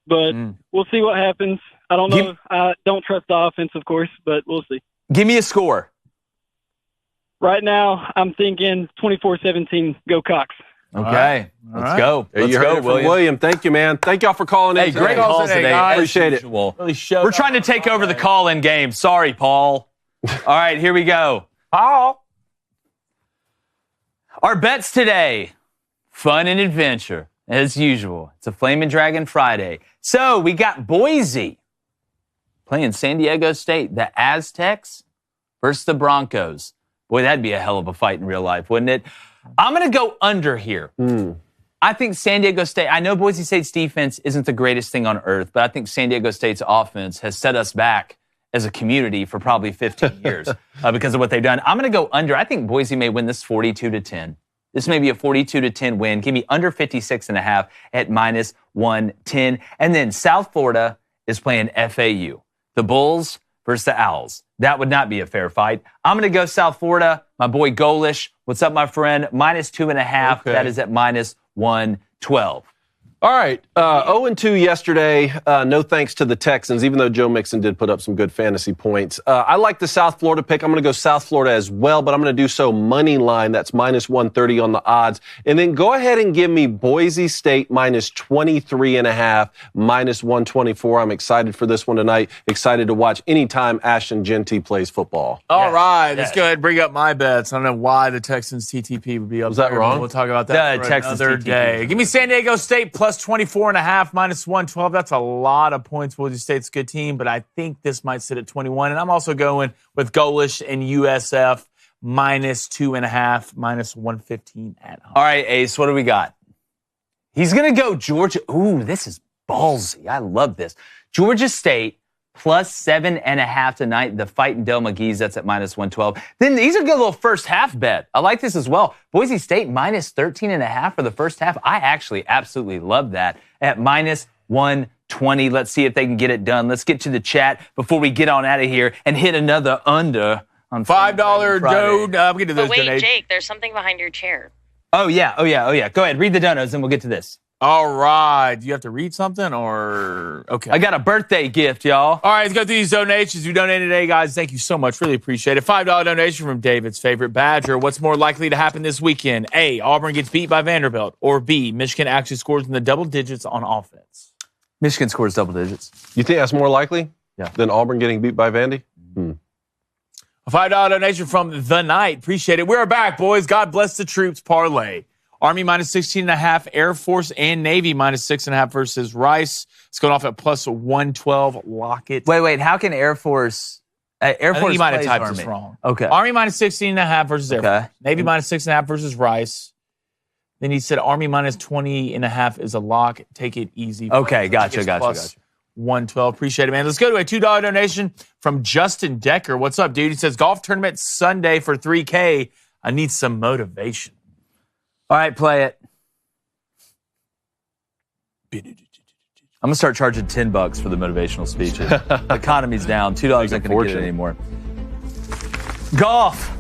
Speaker 12: But we'll see what happens. I don't know. I don't trust the offense, of course, but we'll see.
Speaker 1: Give me a score.
Speaker 12: Right now, I'm thinking 24-17, go Cox.
Speaker 1: Okay, let's go.
Speaker 3: Let's go, William. Thank you, man. Thank y'all for calling in.
Speaker 1: Hey, great calls today, guys.
Speaker 3: Appreciate it.
Speaker 1: We're trying to take over the call-in game. Sorry, Paul. All right, here we go.
Speaker 2: Paul.
Speaker 1: Our bets today, fun and adventure, as usual. It's a Flamin' Dragon Friday. So we got Boise playing San Diego State, the Aztecs versus the Broncos. Boy, that'd be a hell of a fight in real life, wouldn't it? I'm going to go under here. I think San Diego State, I know Boise State's defense isn't the greatest thing on earth, but I think San Diego State's offense has set us back as a community for probably 15 years because of what they've done. I'm going to go under. I think Boise may win this 42-10. This may be a 42-10 win. Give me under 56.5 at -110. And then South Florida is playing FAU. The Bulls versus the Owls. That would not be a fair fight. I'm going to go South Florida. My boy Golish. What's up, my friend? -2.5. Okay. That is at -112.
Speaker 3: All right. 0-2 yesterday. No thanks to the Texans, even though Joe Mixon did put up some good fantasy points. I like the South Florida pick. I'm going to go South Florida as well, but I'm going to do so money line. That's -130 on the odds. And then go ahead and give me Boise State -23.5, -124. I'm excited for this one tonight. Excited to watch anytime Ashton Genty plays football.
Speaker 2: All right. Let's go ahead and bring up my bets. I don't know why the Texans TTP would be up there.
Speaker 3: Was that wrong?
Speaker 2: We'll talk about that for another day. Give me San Diego State +24.5, -112. That's a lot of points. Boise State's a good team, but I think this might sit at 21. And I'm also going with Golish and USF -2.5, -115 at home.
Speaker 1: All right, Ace, what do we got? He's going to go Georgia. Ooh, this is ballsy. I love this. Georgia State +7.5 tonight. The Fightin' Del McGee's, that's at -112. Then he's a good little first half bet. I like this as well. Boise State -13.5 for the first half. I actually absolutely love that at -120. Let's see if they can get it done. Let's get to the chat before we get on out of here and hit another under on
Speaker 2: $5 dough. I'm getting those
Speaker 13: wait,
Speaker 2: donations.
Speaker 13: Jake, there's something behind your chair.
Speaker 1: Oh, yeah. Go ahead. Read the donos and we'll get to this.
Speaker 2: All right. Do you have to read something or? Okay.
Speaker 1: I got a birthday gift, y'all.
Speaker 2: All right. Let's go through these donations. You donated today, guys. Thank you so much. Really appreciate it. $5 donation from David's favorite Badger. What's more likely to happen this weekend? A, Auburn gets beat by Vanderbilt. Or B, Michigan actually scores in the double digits on offense.
Speaker 1: Michigan scores double digits.
Speaker 3: You think that's more likely than Auburn getting beat by Vandy?
Speaker 2: A $5 donation from The Knight. Appreciate it. We're back, boys. God bless the troops. Parlay. Army -16.5, Air Force and Navy -6.5 versus Rice. It's going off at +112. Lock it.
Speaker 1: Wait. How can Air Force? Air Force.
Speaker 2: You might have typed
Speaker 1: Army.
Speaker 2: this wrong.
Speaker 1: Okay.
Speaker 2: Army -16.5 versus Air Force. Navy -6.5 versus Rice. Then he said Army -20.5 is a lock. Take it easy.
Speaker 1: Okay, gotcha.
Speaker 2: 112. Appreciate it, man. Let's go to a $2 donation from Justin Decker. What's up, dude? He says golf tournament Sunday for $3K. I need some motivation.
Speaker 1: All right, play it. I'm going to start charging $10 for the motivational speeches. The economy's down. $2 ain't going to get it anymore. Golf.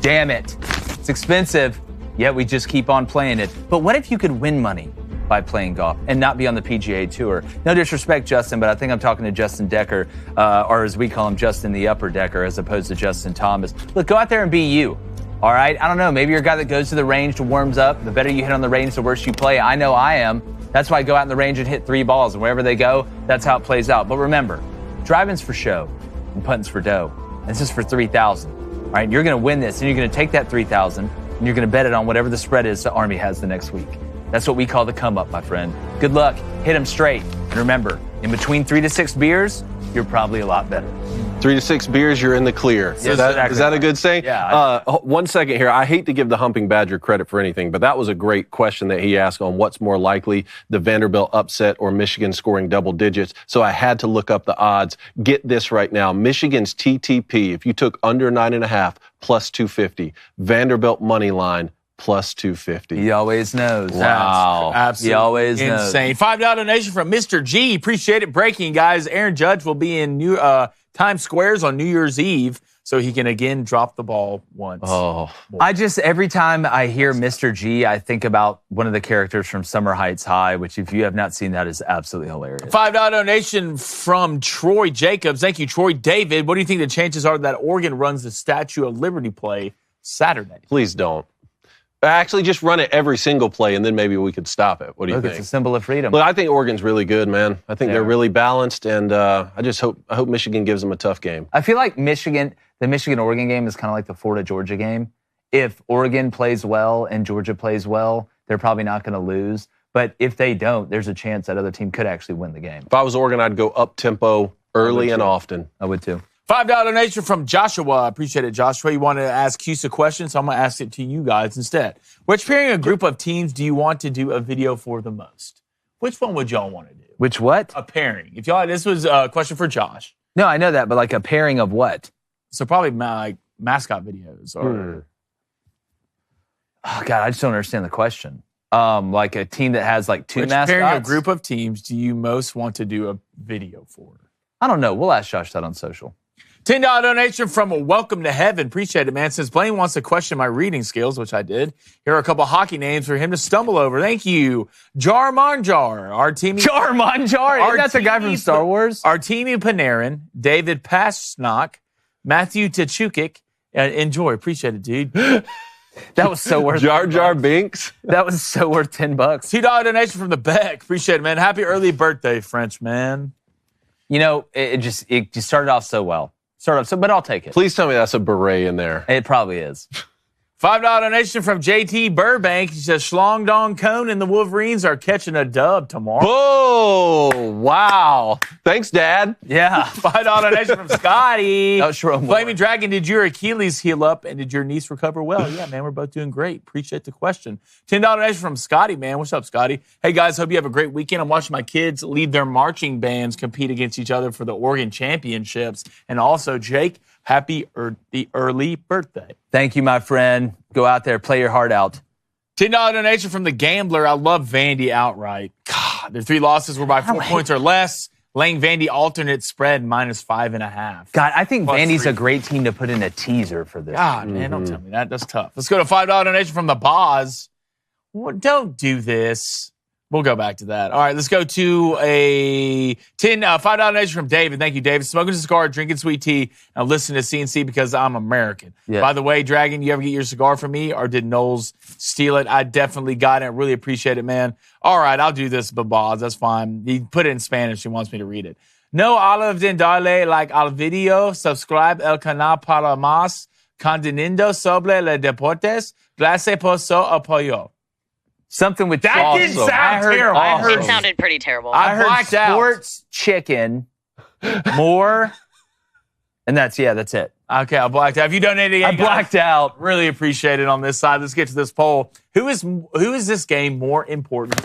Speaker 1: Damn it. It's expensive, yet we just keep on playing it. But what if you could win money by playing golf and not be on the PGA Tour? No disrespect, Justin, but I think I'm talking to Justin Decker, or as we call him, Justin the Upper Decker, as opposed to Justin Thomas. Look, go out there and be you. All right? I don't know. Maybe you're a guy that goes to the range to warms up. The better you hit on the range, the worse you play. I know I am. That's why I go out in the range and hit 3 balls. And wherever they go, that's how it plays out. But remember, driving's for show and putting's for dough. And this is for 3,000. All right? You're going to win this, and you're going to take that 3,000, and you're going to bet it on whatever the spread is that Army has the next week. That's what we call the come up, my friend. Good luck. Hit them straight. And remember, in between 3 to 6 beers, you're probably a lot better.
Speaker 3: 3 to 6 beers, you're in the clear.
Speaker 1: Yes,
Speaker 3: Is that a good saying?
Speaker 1: Yeah.
Speaker 3: 1 second here. I hate to give the Humping Badger credit for anything, but that was a great question that he asked on what's more likely, the Vanderbilt upset or Michigan scoring double digits. So I had to look up the odds. Get this right now. Michigan's TTP, if you took under 9.5, plus 250. Vanderbilt money line, plus 250.
Speaker 1: He always knows.
Speaker 3: Wow.
Speaker 2: Absolutely
Speaker 1: he always
Speaker 2: insane.
Speaker 1: knows.
Speaker 2: $5 donation from Mr. G. Appreciate it. Breaking, guys. Aaron Judge will be in Times Squares on New Year's Eve, so he can again drop the ball once.
Speaker 3: Oh.
Speaker 1: Every time I hear Mr. G, I think about one of the characters from Summer Heights High, which if you have not seen that is absolutely hilarious.
Speaker 2: $5 donation from Troy Jacobs. Thank you, Troy. David, what do you think the chances are that Oregon runs the Statue of Liberty play Saturday?
Speaker 3: Please don't. Actually, just run it every single play, and then maybe we could stop it. What do you think?
Speaker 1: It's a symbol of freedom.
Speaker 3: Look, I think Oregon's really good, man. I think they're really balanced, and I hope Michigan gives them a tough game.
Speaker 1: I feel like the Michigan-Oregon game is kind of like the Florida-Georgia game. If Oregon plays well and Georgia plays well, they're probably not going to lose. But if they don't, there's a chance that other team could actually win the game.
Speaker 3: If I was Oregon, I'd go up-tempo early and often.
Speaker 1: I would too.
Speaker 2: $5 donation from Joshua. Appreciate it, Joshua. You want to ask Hughes a question, so I'm going to ask it to you guys instead. Which pairing a group of teams do you want to do a video for the most? Which one would y'all want to do?
Speaker 1: Which what?
Speaker 2: A pairing. If y'all, this was a question for Josh.
Speaker 1: No, I know that, but like a pairing of what?
Speaker 2: So probably like mascot videos or.
Speaker 1: Oh God, I just don't understand the question. Like a team that has like 2 mascots.
Speaker 2: Which pairing a group of teams do you most want to do a video for?
Speaker 1: I don't know. We'll ask Josh that on social.
Speaker 2: $10 donation from Welcome to Heaven. Appreciate it, man. Since Blaine wants to question my reading skills, which I did, here are a couple hockey names for him to stumble over. Thank you. Jar Manjar.
Speaker 1: Jar Manjar? Isn't that the guy from Star Wars?
Speaker 2: Artemi Panarin. David Pastrnak. Matthew Tkachuk. Enjoy. Appreciate it, dude.
Speaker 1: That was so worth
Speaker 3: Jar Jar Binks.
Speaker 1: That was so worth $10.
Speaker 2: $2 donation from the Beck. Appreciate it, man. Happy early birthday, French man.
Speaker 1: You know, it just started off so well. But I'll take it.
Speaker 3: Please tell me that's a beret in there.
Speaker 1: It probably is.
Speaker 2: $5 donation from JT Burbank. He says, Schlong Dong Cone and the Wolverines are catching a dub tomorrow.
Speaker 3: Oh, wow. Thanks, Dad.
Speaker 1: Yeah.
Speaker 2: $5 donation from Scotty.
Speaker 1: That was sure.
Speaker 2: Flaming Dragon, did your Achilles heal up and did your niece recover well? Yeah, man, we're both doing great. Appreciate the question. $10 donation from Scotty, man. What's up, Scotty? Hey, guys, hope you have a great weekend. I'm watching my kids lead their marching bands compete against each other for the Oregon Championships. And also, Jake, happy early birthday.
Speaker 1: Thank you, my friend. Go out there, play your heart out.
Speaker 2: $10 donation from the Gambler. I love Vandy outright. God, their 3 losses were by 4 points or less. Laying Vandy alternate spread -5.5.
Speaker 1: God, I think Vandy's a great team to put in a teaser for this.
Speaker 2: God, man, don't tell me that. That's tough. Let's go to $5 donation from the Boz. Well, don't do this. We'll go back to that. All right, let's go to a $5 donation from David. Thank you, David. Smoking a cigar, drinking sweet tea, and listening to CNC because I'm American. Yeah. By the way, Dragon, you ever get your cigar from me, or did Knowles steal it? I definitely got it. I really appreciate it, man. All right, I'll do this, Babaz. That's fine. He put it in Spanish. He wants me to read it. No olive de darle like al video. Subscribe el canal para más. Contenido sobre le deportes. Gracias por su apoyo.
Speaker 1: Something with
Speaker 2: that didn't sound terrible.
Speaker 13: It sounded pretty terrible.
Speaker 1: I heard sports chicken more, and that's it.
Speaker 2: Okay, I blacked out. Have you donated yet?
Speaker 1: I blacked out.
Speaker 2: Really appreciate it on this side. Let's get to this poll. Who is this game more important?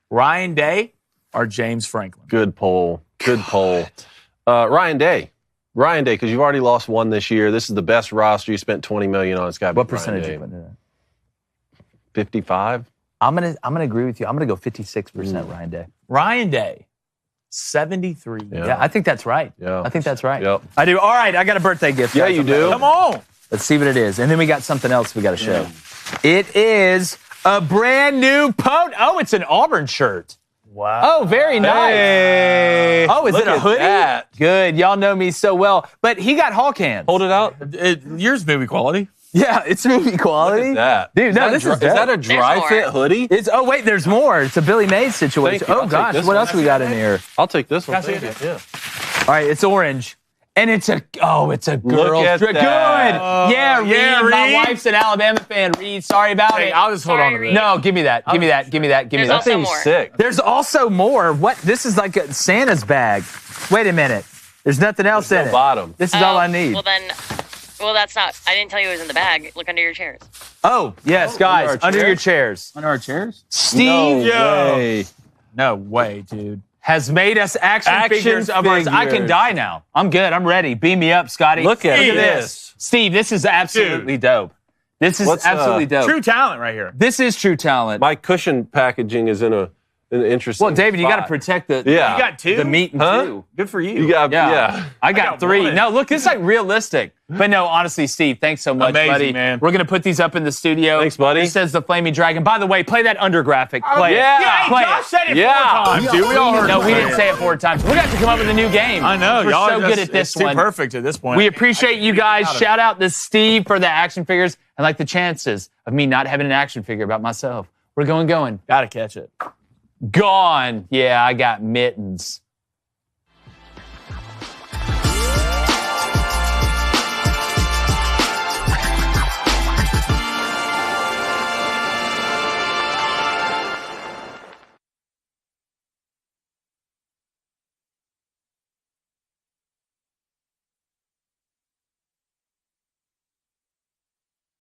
Speaker 2: Ryan Day or James Franklin?
Speaker 3: Good poll. Good poll. Ryan Day. Ryan Day, because you've already lost 1 this year. This is the best roster. You spent $20 million on. It's got to be
Speaker 1: what percentage you put into that?
Speaker 3: 55.
Speaker 1: I'm gonna agree with you. I'm gonna go 56% Ryan Day.
Speaker 2: Ryan Day, 73.
Speaker 1: Yeah, I think that's right.
Speaker 3: Yeah,
Speaker 1: I think that's right.
Speaker 3: Yep.
Speaker 1: I do. All right, I got a birthday gift.
Speaker 3: Yeah, you do.
Speaker 2: Come on.
Speaker 1: Let's see what it is, and then we got something else we got to show. It is a brand new Oh, it's an Auburn shirt.
Speaker 2: Wow.
Speaker 1: Oh, very nice.
Speaker 3: Hey,
Speaker 1: oh, is it a hoodie?
Speaker 3: That.
Speaker 1: Good. Y'all know me so well. But he got Hawk hands.
Speaker 3: Hold it out.
Speaker 2: Yours movie quality.
Speaker 1: Yeah, it's movie quality.
Speaker 3: Look at that.
Speaker 1: Dude,
Speaker 3: is that a dry fit hoodie?
Speaker 1: Oh, wait, there's more. It's a Billy Mays situation. Oh, gosh. What else we got in here?
Speaker 3: I'll take this one.
Speaker 1: Yeah. All right, it's orange. And it's a girl's dress. Good. Yeah, Reed. My wife's an Alabama fan. Reed, sorry about it.
Speaker 2: I'll just hold on to this.
Speaker 1: No, give me that. Give me that.
Speaker 13: There's also more.
Speaker 3: Sick.
Speaker 1: There's also more. What? This is like a Santa's bag. Wait a minute. There's nothing else in it.
Speaker 3: Bottom.
Speaker 1: This is all I need.
Speaker 13: Well, that's not. I didn't tell you it was in the bag. Look under your chairs.
Speaker 1: Oh, yes, guys. Under your chairs.
Speaker 2: Under our chairs?
Speaker 1: Steve
Speaker 2: No way, dude.
Speaker 1: has made us action figures of ours. I can die now. I'm good. I'm ready. Beam me up, Scotty.
Speaker 3: Look at
Speaker 1: this. Steve, this is absolutely dope. This is absolutely dope.
Speaker 2: True talent right here.
Speaker 1: This is true talent.
Speaker 3: My cushion packaging is in an interesting
Speaker 1: Well, David, you got to
Speaker 3: spot.
Speaker 1: protect the
Speaker 2: You got two?
Speaker 1: the meat and two.
Speaker 2: Good for you.
Speaker 3: You got, yeah.
Speaker 1: I got three.
Speaker 2: one.
Speaker 1: No, look, this is like realistic. But no, honestly, Steve, thanks so much,
Speaker 2: Amazing,
Speaker 1: buddy.
Speaker 2: man.
Speaker 1: We're gonna put these up in the studio.
Speaker 3: Thanks, buddy.
Speaker 1: This says the Flaming Dragon. By the way, play that undergraphic. Play it. Play
Speaker 2: Josh
Speaker 1: it.
Speaker 2: said it 4 times, dude. We all heard
Speaker 1: No,
Speaker 2: it.
Speaker 1: we didn't say it 4 times. We're gonna have to come up with a new game.
Speaker 2: I know.
Speaker 1: We're
Speaker 2: Y'all
Speaker 1: so
Speaker 2: are
Speaker 1: good
Speaker 2: just-
Speaker 1: at this
Speaker 2: it's too
Speaker 1: one.
Speaker 2: perfect at this point.
Speaker 1: We appreciate you guys. Shout out to Steve for the action figures and like the chances of me not having an action figure about myself. We're going.
Speaker 2: Gotta catch it.
Speaker 1: Gone. Yeah, I got mittens.